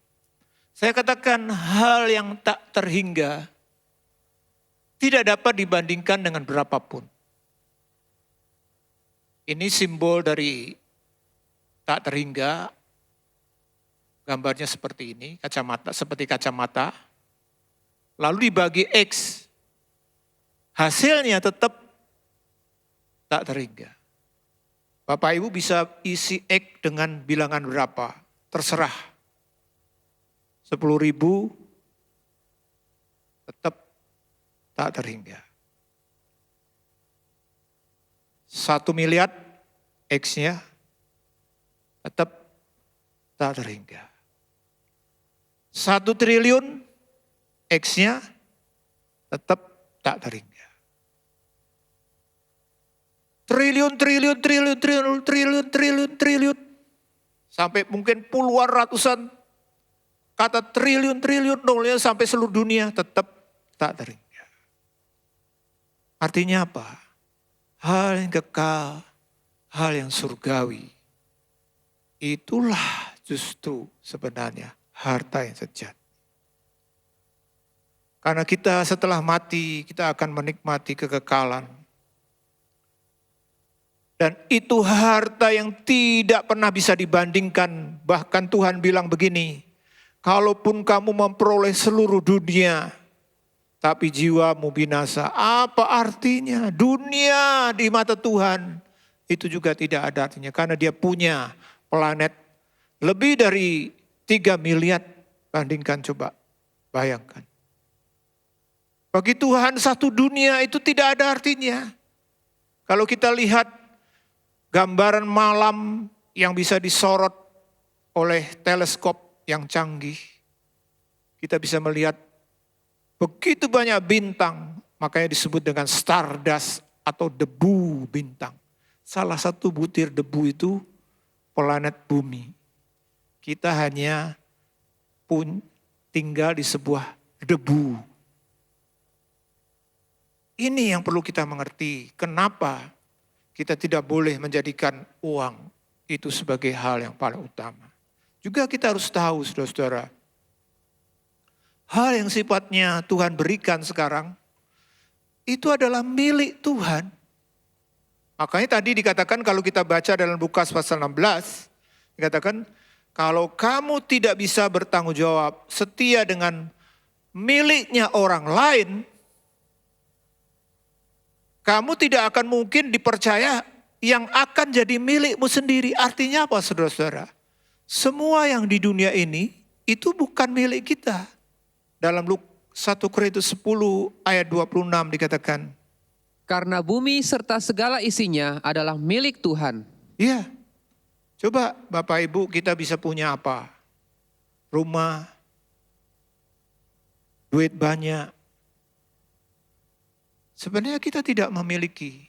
S2: Saya katakan hal yang tak terhingga tidak dapat dibandingkan dengan berapapun. Ini simbol dari tak terhingga. Gambarnya seperti ini, kacamata seperti kacamata. Lalu dibagi X. Hasilnya tetap tak terhingga. Bapak Ibu bisa isi X dengan bilangan berapa? Terserah. 10.000 tetap tak terhingga. 1 miliar X-nya tetap tak terhingga. 1 triliun X-nya tetap tak terhingga. Triliun. Sampai mungkin puluhan ratusan kata triliun nolnya sampai seluruh dunia tetap tak terhingga. Artinya apa? Hal yang kekal, hal yang surgawi. Itulah justru sebenarnya harta yang sejati. Karena kita setelah mati, kita akan menikmati kekekalan. Dan itu harta yang tidak pernah bisa dibandingkan. Bahkan Tuhan bilang begini, kalaupun kamu memperoleh seluruh dunia, tapi jiwamu binasa, apa artinya? Dunia di mata Tuhan itu juga tidak ada artinya. Karena dia punya planet lebih dari 3 miliar, bandingkan coba, bayangkan. Bagi Tuhan satu dunia itu tidak ada artinya. Kalau kita lihat gambaran malam yang bisa disorot oleh teleskop yang canggih, kita bisa melihat begitu banyak bintang, makanya disebut dengan stardust atau debu bintang. Salah satu butir debu itu planet bumi. Kita hanya tinggal di sebuah debu. Ini yang perlu kita mengerti. Kenapa kita tidak boleh menjadikan uang itu sebagai hal yang paling utama. Juga kita harus tahu, saudara-saudara, hal yang sifatnya Tuhan berikan sekarang, itu adalah milik Tuhan. Makanya tadi dikatakan kalau kita baca dalam Lukas pasal 16, dikatakan, kalau kamu tidak bisa bertanggung jawab setia dengan miliknya orang lain, kamu tidak akan mungkin dipercaya yang akan jadi milikmu sendiri. Artinya apa, saudara-saudara? Semua yang di dunia ini itu bukan milik kita. Dalam 1 Korintus 10 ayat 26 dikatakan,
S3: Karena bumi serta segala isinya adalah milik Tuhan.
S2: iya. Coba Bapak Ibu kita bisa punya apa? Rumah, duit banyak. Sebenarnya kita tidak memiliki.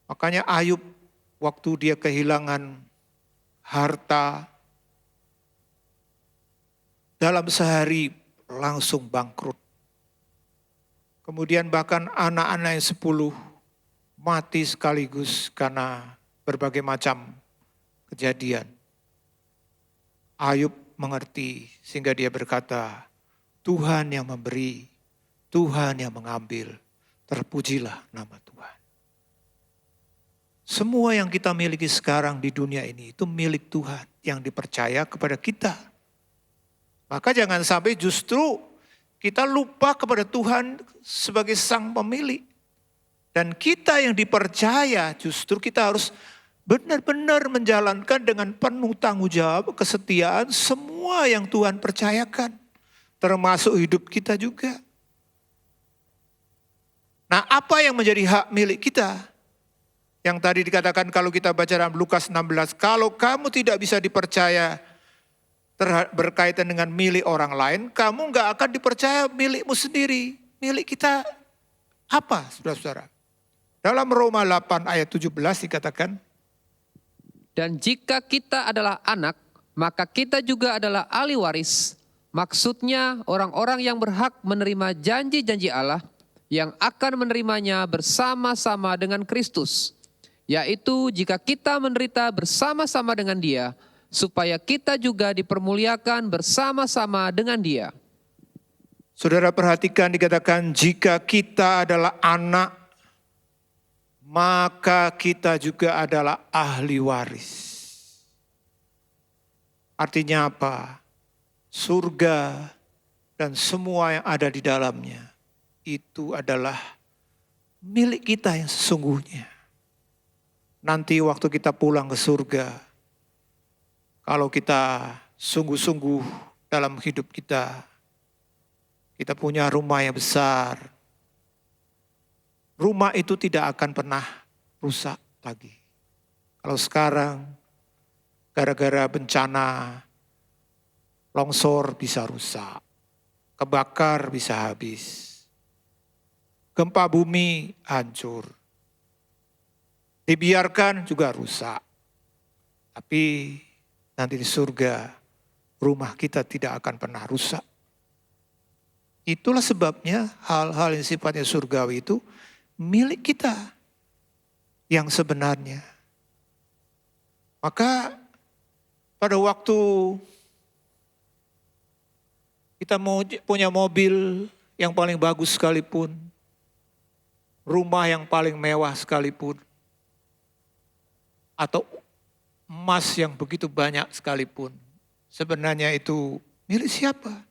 S2: Makanya Ayub waktu dia kehilangan harta, dalam sehari langsung bangkrut. Kemudian bahkan anak-anak yang 10 mati sekaligus karena berbagai macam kejadian. Ayub mengerti sehingga dia berkata, Tuhan yang memberi, Tuhan yang mengambil, terpujilah nama Tuhan. Semua yang kita miliki sekarang di dunia ini itu milik Tuhan yang dipercaya kepada kita. Maka jangan sampai justru kita lupa kepada Tuhan sebagai sang pemilik. Dan kita yang dipercaya justru kita harus benar-benar menjalankan dengan penuh tanggung jawab, kesetiaan semua yang Tuhan percayakan. Termasuk hidup kita juga. Nah, apa yang menjadi hak milik kita? Yang tadi dikatakan kalau kita baca dalam Lukas 16, kalau kamu tidak bisa dipercaya berkaitan dengan milik orang lain, kamu gak akan dipercaya milikmu sendiri. Milik kita apa, saudara-saudara? Dalam Roma 8 ayat 17 dikatakan,
S3: Dan jika kita adalah anak, maka kita juga adalah ahli waris. Maksudnya orang-orang yang berhak menerima janji-janji Allah, yang akan menerimanya bersama-sama dengan Kristus. yaitu jika kita menderita bersama-sama dengan Dia, supaya kita juga dipermuliakan bersama-sama dengan Dia.
S2: Saudara perhatikan dikatakan jika kita adalah anak, maka kita juga adalah ahli waris. Artinya apa? Surga dan semua yang ada di dalamnya itu adalah milik kita yang sesungguhnya. Nanti waktu kita pulang ke surga, kalau kita sungguh-sungguh dalam hidup kita punya rumah yang besar. Rumah itu tidak akan pernah rusak lagi. Kalau sekarang gara-gara bencana, longsor bisa rusak, kebakar bisa habis, gempa bumi hancur, dibiarkan juga rusak. Tapi nanti di surga rumah kita tidak akan pernah rusak. Itulah sebabnya hal-hal yang sifatnya surgawi itu milik kita yang sebenarnya. Maka pada waktu kita mau punya mobil yang paling bagus sekalipun, rumah yang paling mewah sekalipun, atau emas yang begitu banyak sekalipun, sebenarnya itu milik siapa?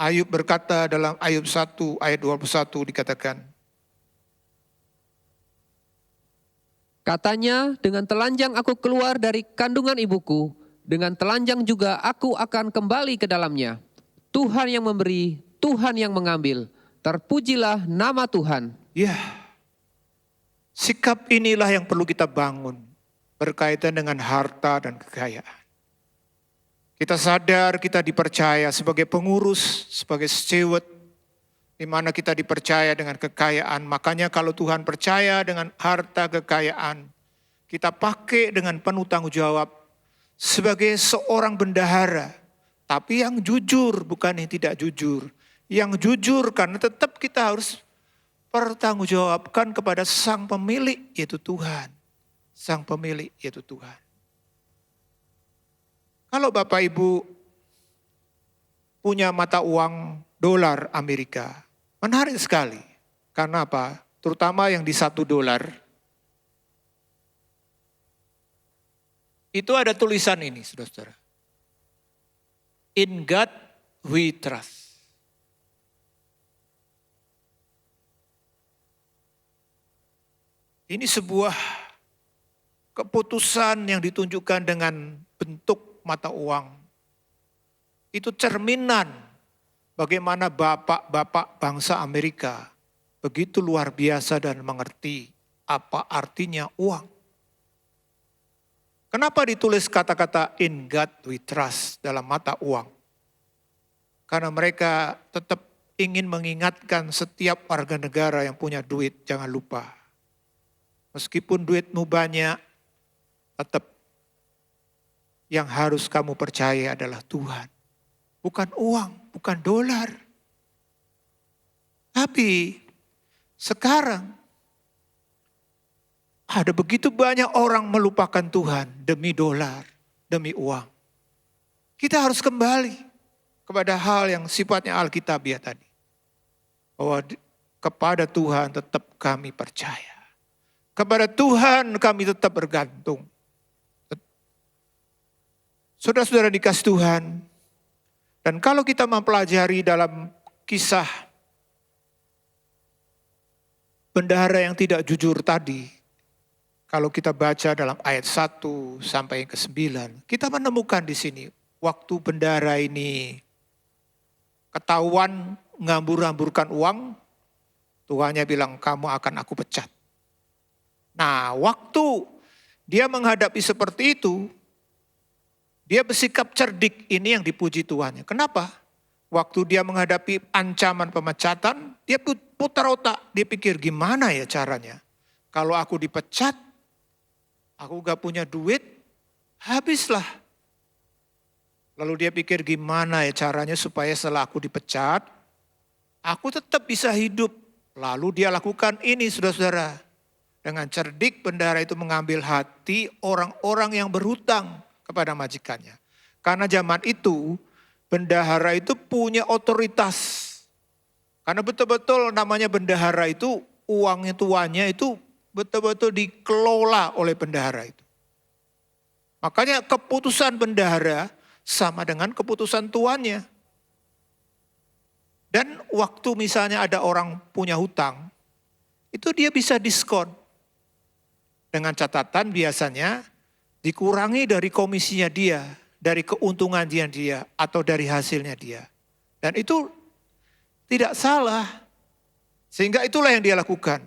S2: Ayub berkata dalam Ayub 1 ayat 21 dikatakan,
S3: Katanya, dengan telanjang aku keluar dari kandungan ibuku, dengan telanjang juga aku akan kembali ke dalamnya. Tuhan yang memberi, Tuhan yang mengambil, terpujilah nama Tuhan.
S2: ya, sikap inilah yang perlu kita bangun berkaitan dengan harta dan kekayaan. Kita sadar kita dipercaya sebagai pengurus, sebagai steward, di mana kita dipercaya dengan kekayaan. Makanya kalau Tuhan percaya dengan harta kekayaan, kita pakai dengan penuh tanggung jawab sebagai seorang bendahara. Tapi yang jujur, bukan yang tidak jujur. Yang jujur karena tetap kita harus pertanggungjawabkan kepada sang pemilik, yaitu Tuhan. Sang pemilik, yaitu Tuhan. Kalau Bapak Ibu punya mata uang dolar Amerika, menarik sekali. Karena apa? Terutama yang di $1. Itu ada tulisan ini, saudara-saudara. In God we trust. Ini sebuah keputusan yang ditunjukkan dengan bentuk mata uang. Itu cerminan bagaimana bapak-bapak bangsa Amerika begitu luar biasa dan mengerti apa artinya uang. Kenapa ditulis kata-kata in God we trust dalam mata uang? Karena mereka tetap ingin mengingatkan setiap warga negara yang punya duit, jangan lupa. Meskipun duitmu banyak, tetap yang harus kamu percaya adalah Tuhan. Bukan uang, bukan dolar. Tapi sekarang ada begitu banyak orang melupakan Tuhan demi dolar, demi uang. Kita harus kembali kepada hal yang sifatnya Alkitabiah tadi. Bahwa kepada Tuhan tetap kami percaya. Kepada Tuhan kami tetap bergantung. Saudara-saudara dikasih Tuhan, dan kalau kita mempelajari dalam kisah bendahara yang tidak jujur tadi, kalau kita baca dalam ayat 1 sampai yang ke-9, kita menemukan di sini waktu bendahara ini ketahuan ngambur-hamburkan uang, tuannya bilang kamu akan aku pecat. Nah, waktu dia menghadapi seperti itu, dia bersikap cerdik, ini yang dipuji Tuhannya. Kenapa? Waktu dia menghadapi ancaman pemecatan, dia putar otak. Dia pikir gimana ya caranya. Kalau aku dipecat, aku gak punya duit, habislah. Lalu dia pikir gimana ya caranya supaya setelah aku dipecat, aku tetap bisa hidup. Lalu dia lakukan ini saudara-saudara. Dengan cerdik bendahara itu mengambil hati orang-orang yang berhutang kepada majikannya. Karena zaman itu bendahara itu punya otoritas. Karena betul-betul namanya bendahara itu uangnya tuannya itu betul-betul dikelola oleh bendahara itu. Makanya keputusan bendahara sama dengan keputusan tuannya. Dan waktu misalnya ada orang punya hutang, itu dia bisa diskon. Dengan catatan biasanya dikurangi dari komisinya dia, dari keuntungan dia, atau dari hasilnya dia. Dan itu tidak salah. Sehingga itulah yang dia lakukan.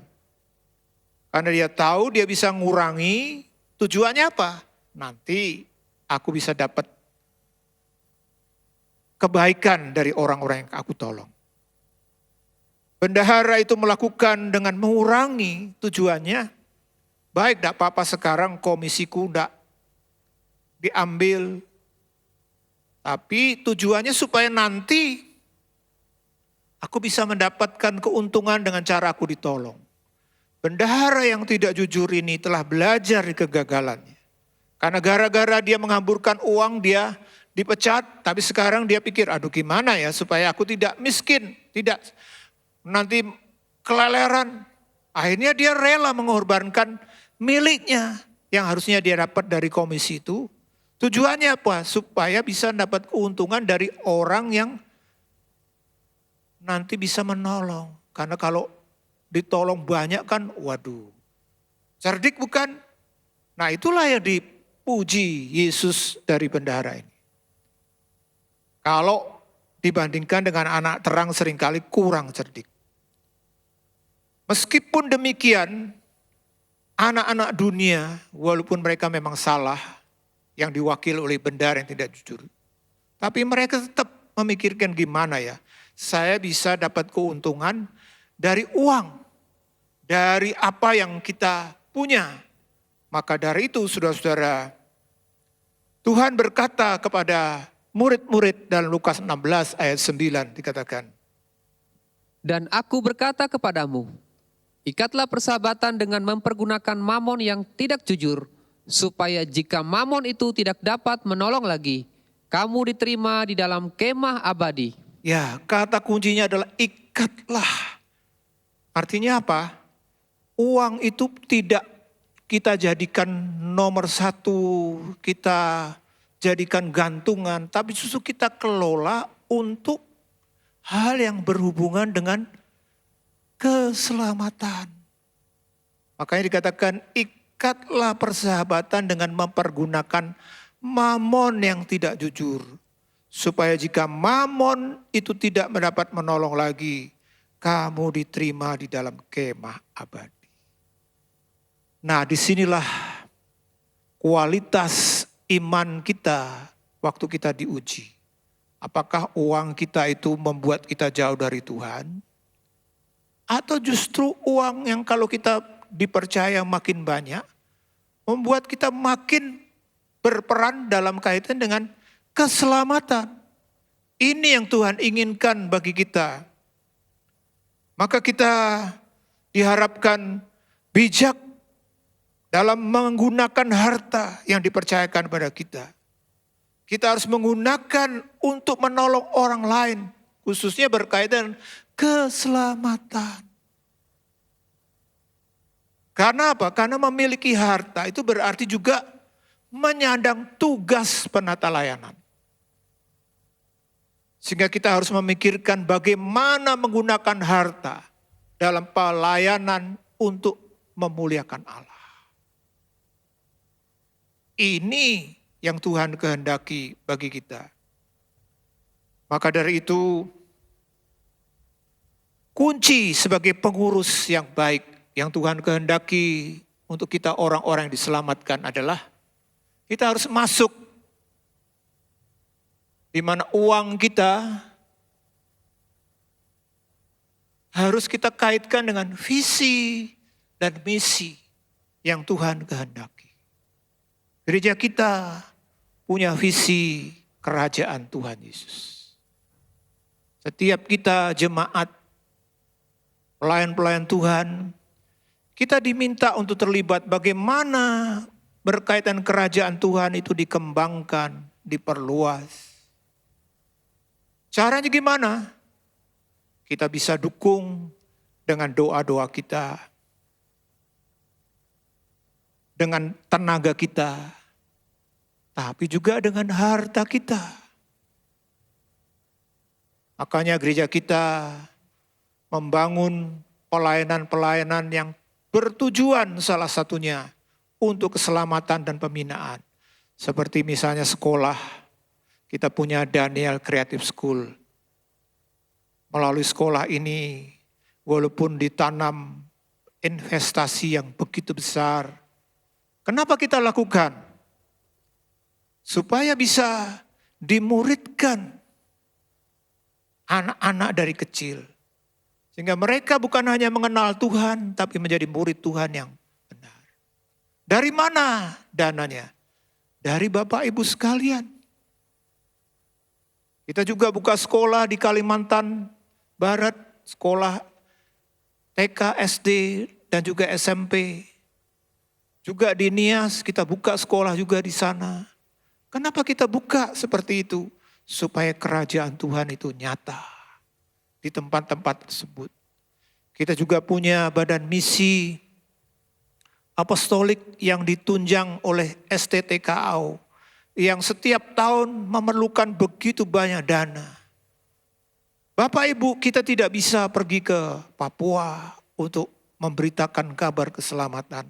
S2: Karena dia tahu dia bisa ngurangi, tujuannya apa? Nanti aku bisa dapat kebaikan dari orang-orang yang aku tolong. Bendahara itu melakukan dengan mengurangi tujuannya. Baik, tidak apa-apa sekarang komisiku tidak diambil. Tapi tujuannya supaya nanti aku bisa mendapatkan keuntungan dengan cara aku ditolong. Bendahara yang tidak jujur ini telah belajar di kegagalannya. Karena gara-gara dia menghamburkan uang, dia dipecat. Tapi sekarang dia pikir, aduh gimana ya supaya aku tidak miskin, tidak nanti keleleran. Akhirnya dia rela mengorbankan miliknya yang harusnya dia dapat dari komisi itu. Tujuannya apa? Supaya bisa dapat keuntungan dari orang yang nanti bisa menolong. Karena kalau ditolong banyak kan, waduh. Cerdik bukan? Nah itulah yang dipuji Yesus dari bendahara ini. Kalau dibandingkan dengan anak terang seringkali kurang cerdik. Meskipun demikian, anak-anak dunia walaupun mereka memang salah, yang diwakili oleh bendahara yang tidak jujur. Tapi mereka tetap memikirkan gimana ya, saya bisa dapat keuntungan dari uang, dari apa yang kita punya. Maka dari itu saudara-saudara, Tuhan berkata kepada murid-murid dalam Lukas 16 ayat 9 dikatakan.
S3: Dan aku berkata kepadamu, ikatlah persahabatan dengan mempergunakan mamon yang tidak jujur, supaya jika mamon itu tidak dapat menolong lagi, kamu diterima di dalam kemah abadi.
S2: Ya, kata kuncinya adalah ikatlah. Artinya apa? Uang itu tidak kita jadikan nomor satu, kita jadikan gantungan, tapi justru kita kelola untuk hal yang berhubungan dengan keselamatan. Makanya dikatakan ikatlah persahabatan dengan mempergunakan mamon yang tidak jujur. Supaya jika mamon itu tidak mendapat menolong lagi, kamu diterima di dalam kemah abadi. Nah disinilah kualitas iman kita waktu kita diuji. Apakah uang kita itu membuat kita jauh dari Tuhan? Atau justru uang yang kalau kita dipercaya makin banyak, membuat kita makin berperan dalam kaitan dengan keselamatan. Ini yang Tuhan inginkan bagi kita. Maka kita diharapkan bijak dalam menggunakan harta yang dipercayakan pada kita. Kita harus menggunakan untuk menolong orang lain, khususnya berkaitan keselamatan. Karena apa? Karena memiliki harta itu berarti juga menyandang tugas penata layanan. Sehingga kita harus memikirkan bagaimana menggunakan harta dalam pelayanan untuk memuliakan Allah. Ini yang Tuhan kehendaki bagi kita. Maka dari itu, kunci sebagai pengurus yang baik yang Tuhan kehendaki untuk kita orang-orang yang diselamatkan adalah kita harus masuk di mana uang kita harus kita kaitkan dengan visi dan misi yang Tuhan kehendaki. Gereja kita punya visi kerajaan Tuhan Yesus. Setiap kita jemaat, pelayan-pelayan Tuhan, Kita diminta untuk terlibat bagaimana berkaitan kerajaan Tuhan itu dikembangkan, diperluas. Caranya gimana? Kita bisa dukung dengan doa-doa kita, dengan tenaga kita, tapi juga dengan harta kita. Makanya gereja kita membangun pelayanan-pelayanan yang bertujuan salah satunya untuk keselamatan dan pembinaan. Seperti misalnya sekolah, kita punya Daniel Creative School. Melalui sekolah ini, walaupun ditanam investasi yang begitu besar, kenapa kita lakukan? Supaya bisa dimuridkan anak-anak dari kecil. Sehingga mereka bukan hanya mengenal Tuhan, tapi menjadi murid Tuhan yang benar. Dari mana dananya? Dari Bapak Ibu sekalian. Kita juga buka sekolah di Kalimantan Barat, sekolah TK, SD, dan juga SMP. Juga di Nias kita buka sekolah juga di sana. Kenapa kita buka seperti itu? Supaya kerajaan Tuhan itu nyata di tempat-tempat tersebut. Kita juga punya badan misi apostolik yang ditunjang oleh STTKAU yang setiap tahun memerlukan begitu banyak dana. Bapak Ibu, kita tidak bisa pergi ke Papua untuk memberitakan kabar keselamatan.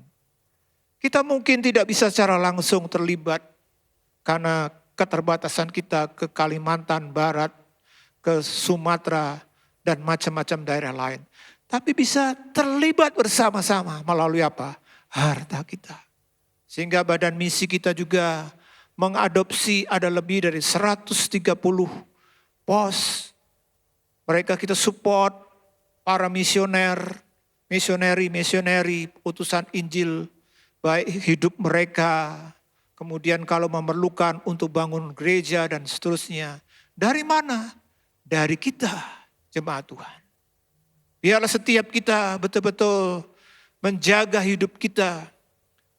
S2: Kita mungkin tidak bisa secara langsung terlibat karena keterbatasan kita ke Kalimantan Barat, ke Sumatera, dan macam-macam daerah lain. Tapi bisa terlibat bersama-sama melalui apa? Harta kita. Sehingga badan misi kita juga mengadopsi ada lebih dari 130 pos. Mereka kita support para misioneri, utusan Injil, baik hidup mereka, kemudian kalau memerlukan untuk bangun gereja dan seterusnya. Dari mana? Dari kita. Jemaat Tuhan. Biarlah setiap kita betul-betul menjaga hidup kita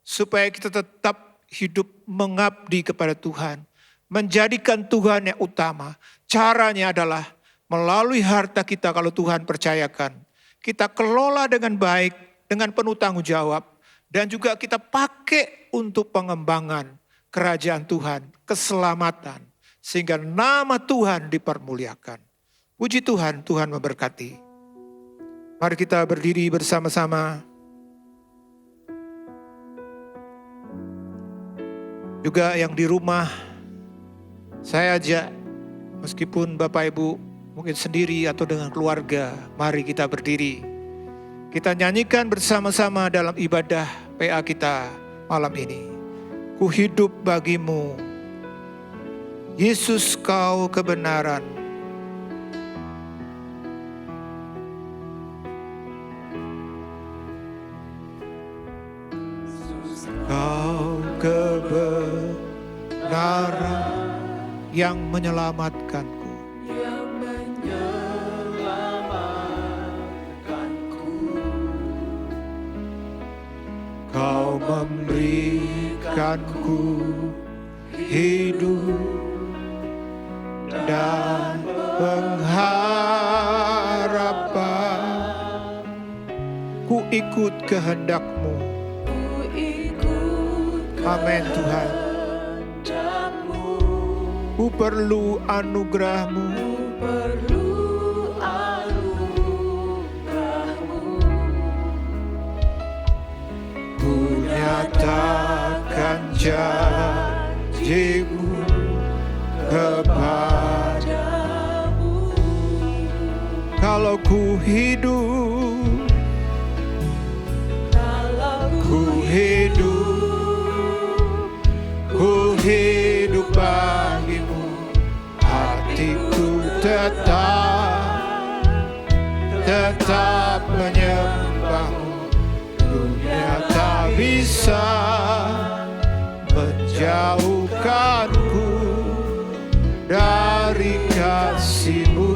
S2: supaya kita tetap hidup mengabdi kepada Tuhan. Menjadikan Tuhan yang utama. Caranya adalah melalui harta kita kalau Tuhan percayakan. Kita kelola dengan baik, dengan penuh tanggung jawab. Dan juga kita pakai untuk pengembangan kerajaan Tuhan, keselamatan. Sehingga nama Tuhan dipermuliakan. Puji Tuhan, Tuhan memberkati. Mari kita berdiri bersama-sama. Juga yang di rumah, saya ajak, meskipun Bapak Ibu mungkin sendiri atau dengan keluarga, mari kita berdiri. Kita nyanyikan bersama-sama dalam ibadah PA kita malam ini. Ku hidup bagimu, Yesus kau kebenaran. Kau kebenaran yang menyelamatkanku. Kau memberikanku hidup dan pengharapan. Ku ikut kehendak-Mu. Amin Tuhan. Ku perlu anugerah-Mu. Ku nyatakan janji-Mu kepadamu. Kalau ku hidup, ku hidup bagimu, hatiku tetap menyembahmu. Dunia tak bisa menjauhkanku dari kasih-Mu.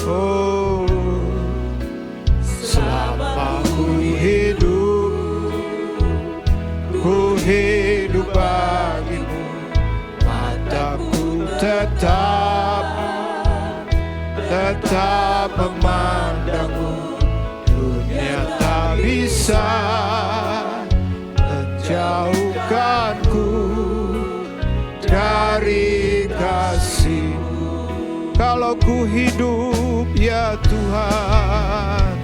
S2: Oh, selama tetap memandangmu. Dunia tak bisa menjauhkanku dari kasih-Mu. Kalau ku hidup ya Tuhan,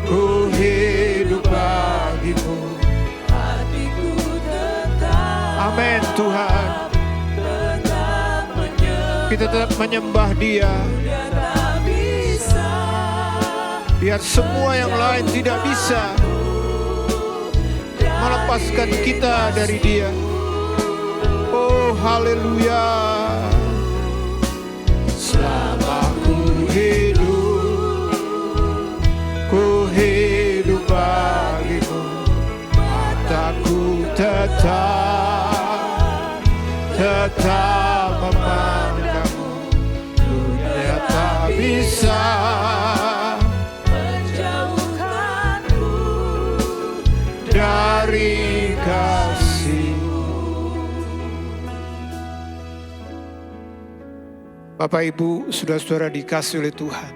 S2: ku hidup bagimu. Amin Tuhan. Kita tetap menyembah Dia. Biar semua yang lain tidak bisa melepaskan kita dari Dia. Oh haleluya. Selama ku hidup bagimu. Mataku tetap memandangmu. Dunia tak bisa menjauhkanku dari kasih-Mu. Bapak Ibu, saudara-saudara dikasih oleh Tuhan,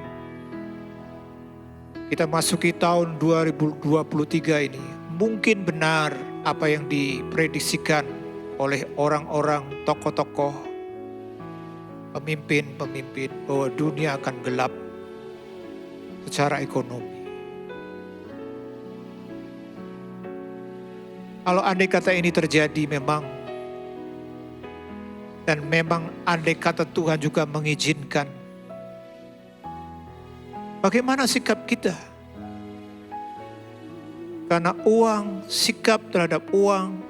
S2: kita masuki tahun 2023 ini. Mungkin benar apa yang diprediksikan oleh orang-orang, tokoh-tokoh, pemimpin-pemimpin, bahwa dunia akan gelap secara ekonomi. Kalau andai kata ini terjadi memang, dan memang andai kata Tuhan juga mengizinkan, bagaimana sikap kita? Karena uang, sikap terhadap uang,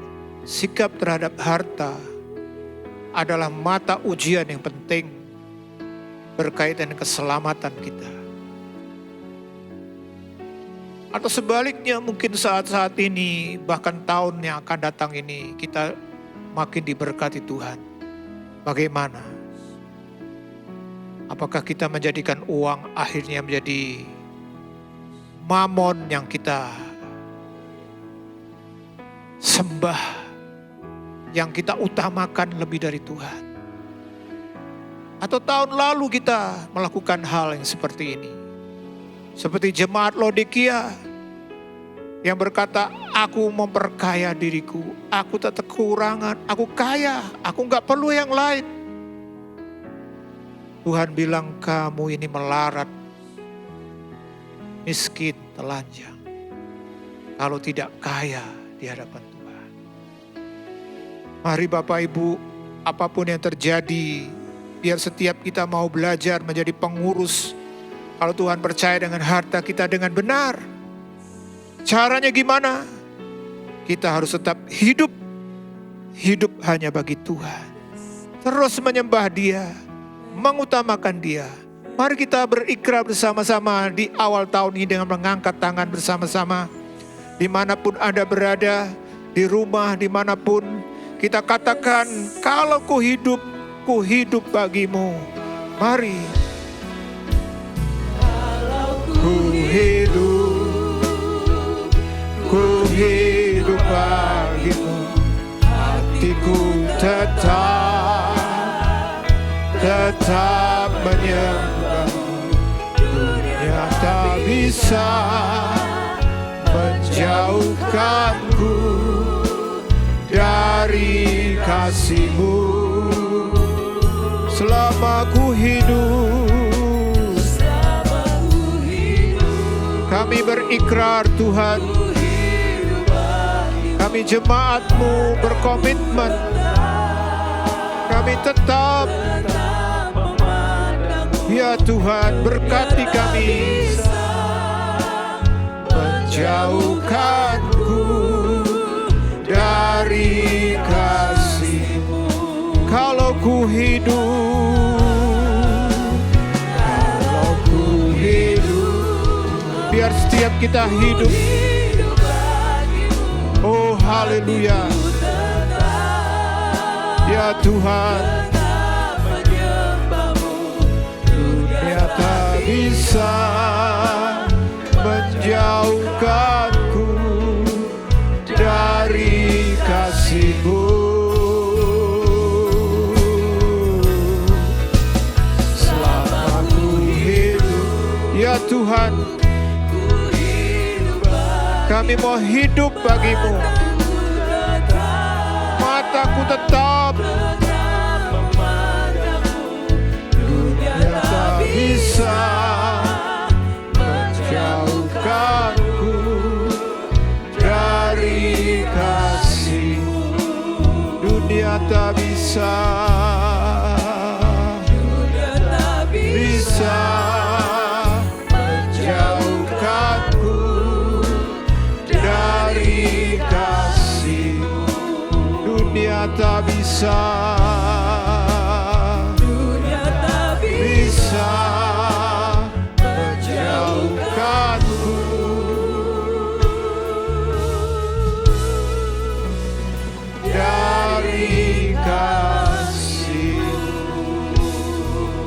S2: sikap terhadap harta adalah mata ujian yang penting berkaitan dengan keselamatan kita. Atau sebaliknya mungkin saat-saat ini, bahkan tahun yang akan datang ini, kita makin diberkati Tuhan. Bagaimana? Apakah kita menjadikan uang akhirnya menjadi mamon yang kita sembah, yang kita utamakan lebih dari Tuhan? Atau tahun lalu kita melakukan hal yang seperti ini, seperti jemaat Laodikia yang berkata, aku memperkaya diriku, aku tak kekurangan, aku kaya, aku gak perlu yang lain. Tuhan bilang, kamu ini melarat, miskin, telanjang, kalau tidak kaya di hadapan Tuhan. Mari Bapak Ibu, apapun yang terjadi, biar setiap kita mau belajar menjadi pengurus. Kalau Tuhan percaya dengan harta kita dengan benar, caranya gimana? Kita harus tetap hidup hanya bagi Tuhan. Terus menyembah Dia, mengutamakan Dia. Mari kita berikrar bersama-sama di awal tahun ini dengan mengangkat tangan bersama-sama. Dimanapun Anda berada, di rumah, dimanapun, kita katakan, kalau ku hidup bagimu. Mari. Ku hidup bagimu. Hatiku tetap menyembahmu. Dunia tak bisa menjauhkanku dari kasih-Mu. Selama ku hidup, kami berikrar Tuhan, kami jemaat-Mu berkomitmen, kami tetap, ya Tuhan, berkati kami, menjauhkanku dari kasih-Mu. Kalau ku hidup, biar setiap kita hidup. Oh haleluya. Ya Tuhan, dunia tak bisa menjauhkanku dari kasih-Mu. Tuhan. Kami mau hidup bagimu. Mataku tetap dunia tak bisa menjauhkanku dari kasih-Mu. Dunia tak bisa menjauhkanku dari kasih-Mu. Dunia tak bisa menjauhkanku dari kasih-Mu.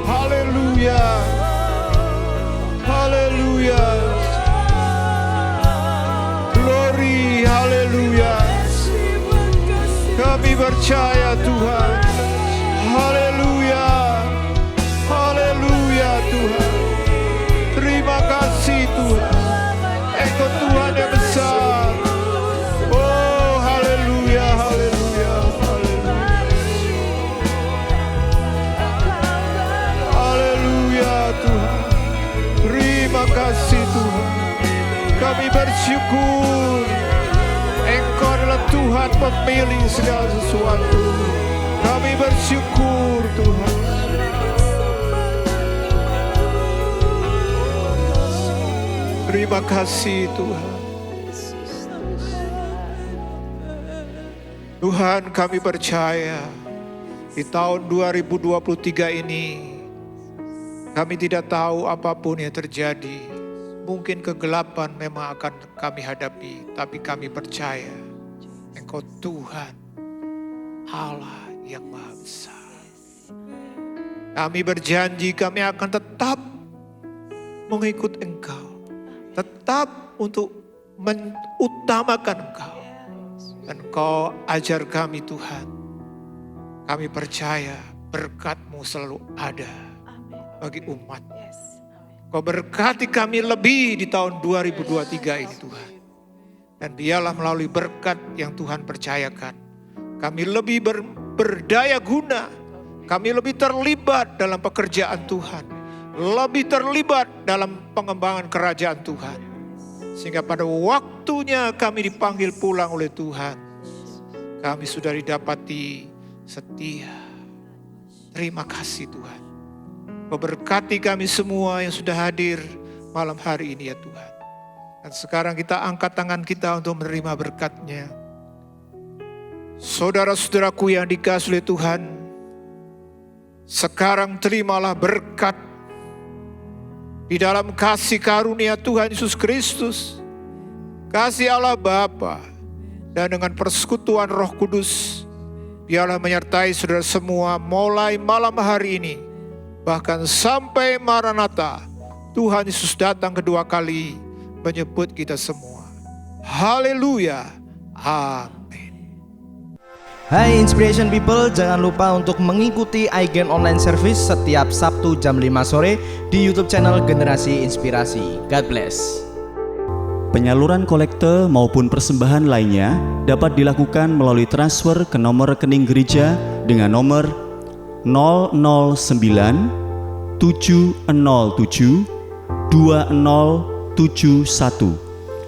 S2: Haleluya, haleluya, glory, haleluya. Kami percaya Tuhan. Haleluya, haleluya Tuhan. Terima kasih Tuhan. Engkau Tuhan yang besar. Oh haleluya, haleluya, haleluya. Haleluya Tuhan. Terima kasih Tuhan. Kami bersyukur Engkau adalah Tuhan pemilik segala sesuatu. Kami bersyukur Tuhan. Terima kasih Tuhan. Tuhan, kami percaya di tahun 2023 ini kami tidak tahu apapun yang terjadi. Mungkin kegelapan memang akan kami hadapi, tapi kami percaya Engkau Tuhan Allah yang Maha Besar. Kami berjanji kami akan tetap mengikut Engkau, tetap untuk mengutamakan Engkau. Dan Engkau ajar kami Tuhan. Kami percaya berkat-Mu selalu ada bagi umat. Kau berkati kami lebih di tahun 2023 ini Tuhan. Dan biarlah melalui berkat yang Tuhan percayakan, kami lebih berdaya guna, kami lebih terlibat dalam pekerjaan Tuhan, lebih terlibat dalam pengembangan kerajaan Tuhan. Sehingga pada waktunya kami dipanggil pulang oleh Tuhan, kami sudah didapati setia. Terima kasih Tuhan. Kau berkati kami semua yang sudah hadir malam hari ini ya Tuhan. Dan sekarang kita angkat tangan kita untuk menerima berkat-Nya. Saudara-saudaraku yang dikasihi oleh Tuhan, sekarang terimalah berkat di dalam kasih karunia Tuhan Yesus Kristus, kasih Allah Bapa, dan dengan persekutuan Roh Kudus, biarlah menyertai saudara semua mulai malam hari ini, bahkan sampai Maranatha, Tuhan Yesus datang kedua kali menyebut kita semua. Haleluya. Amin.
S4: Hai Inspiration People, jangan lupa untuk mengikuti iGen Online Service setiap Sabtu jam 5 sore di YouTube channel Generasi Inspirasi. God bless.
S5: Penyaluran kolekte maupun persembahan lainnya dapat dilakukan melalui transfer ke nomor rekening gereja dengan nomor 009 707 2071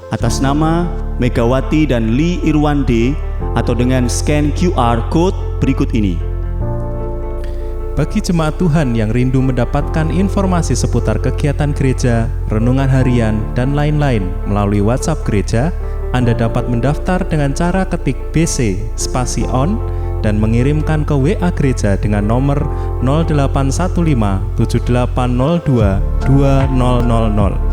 S5: atas nama Megawati dan Lee Irwande atau dengan scan QR Code berikut ini.
S6: Bagi jemaat Tuhan yang rindu mendapatkan informasi seputar kegiatan gereja, renungan harian, dan lain-lain melalui WhatsApp gereja, Anda dapat mendaftar dengan cara ketik BC spasi on dan mengirimkan ke WA gereja dengan nomor 0815 7802 2000.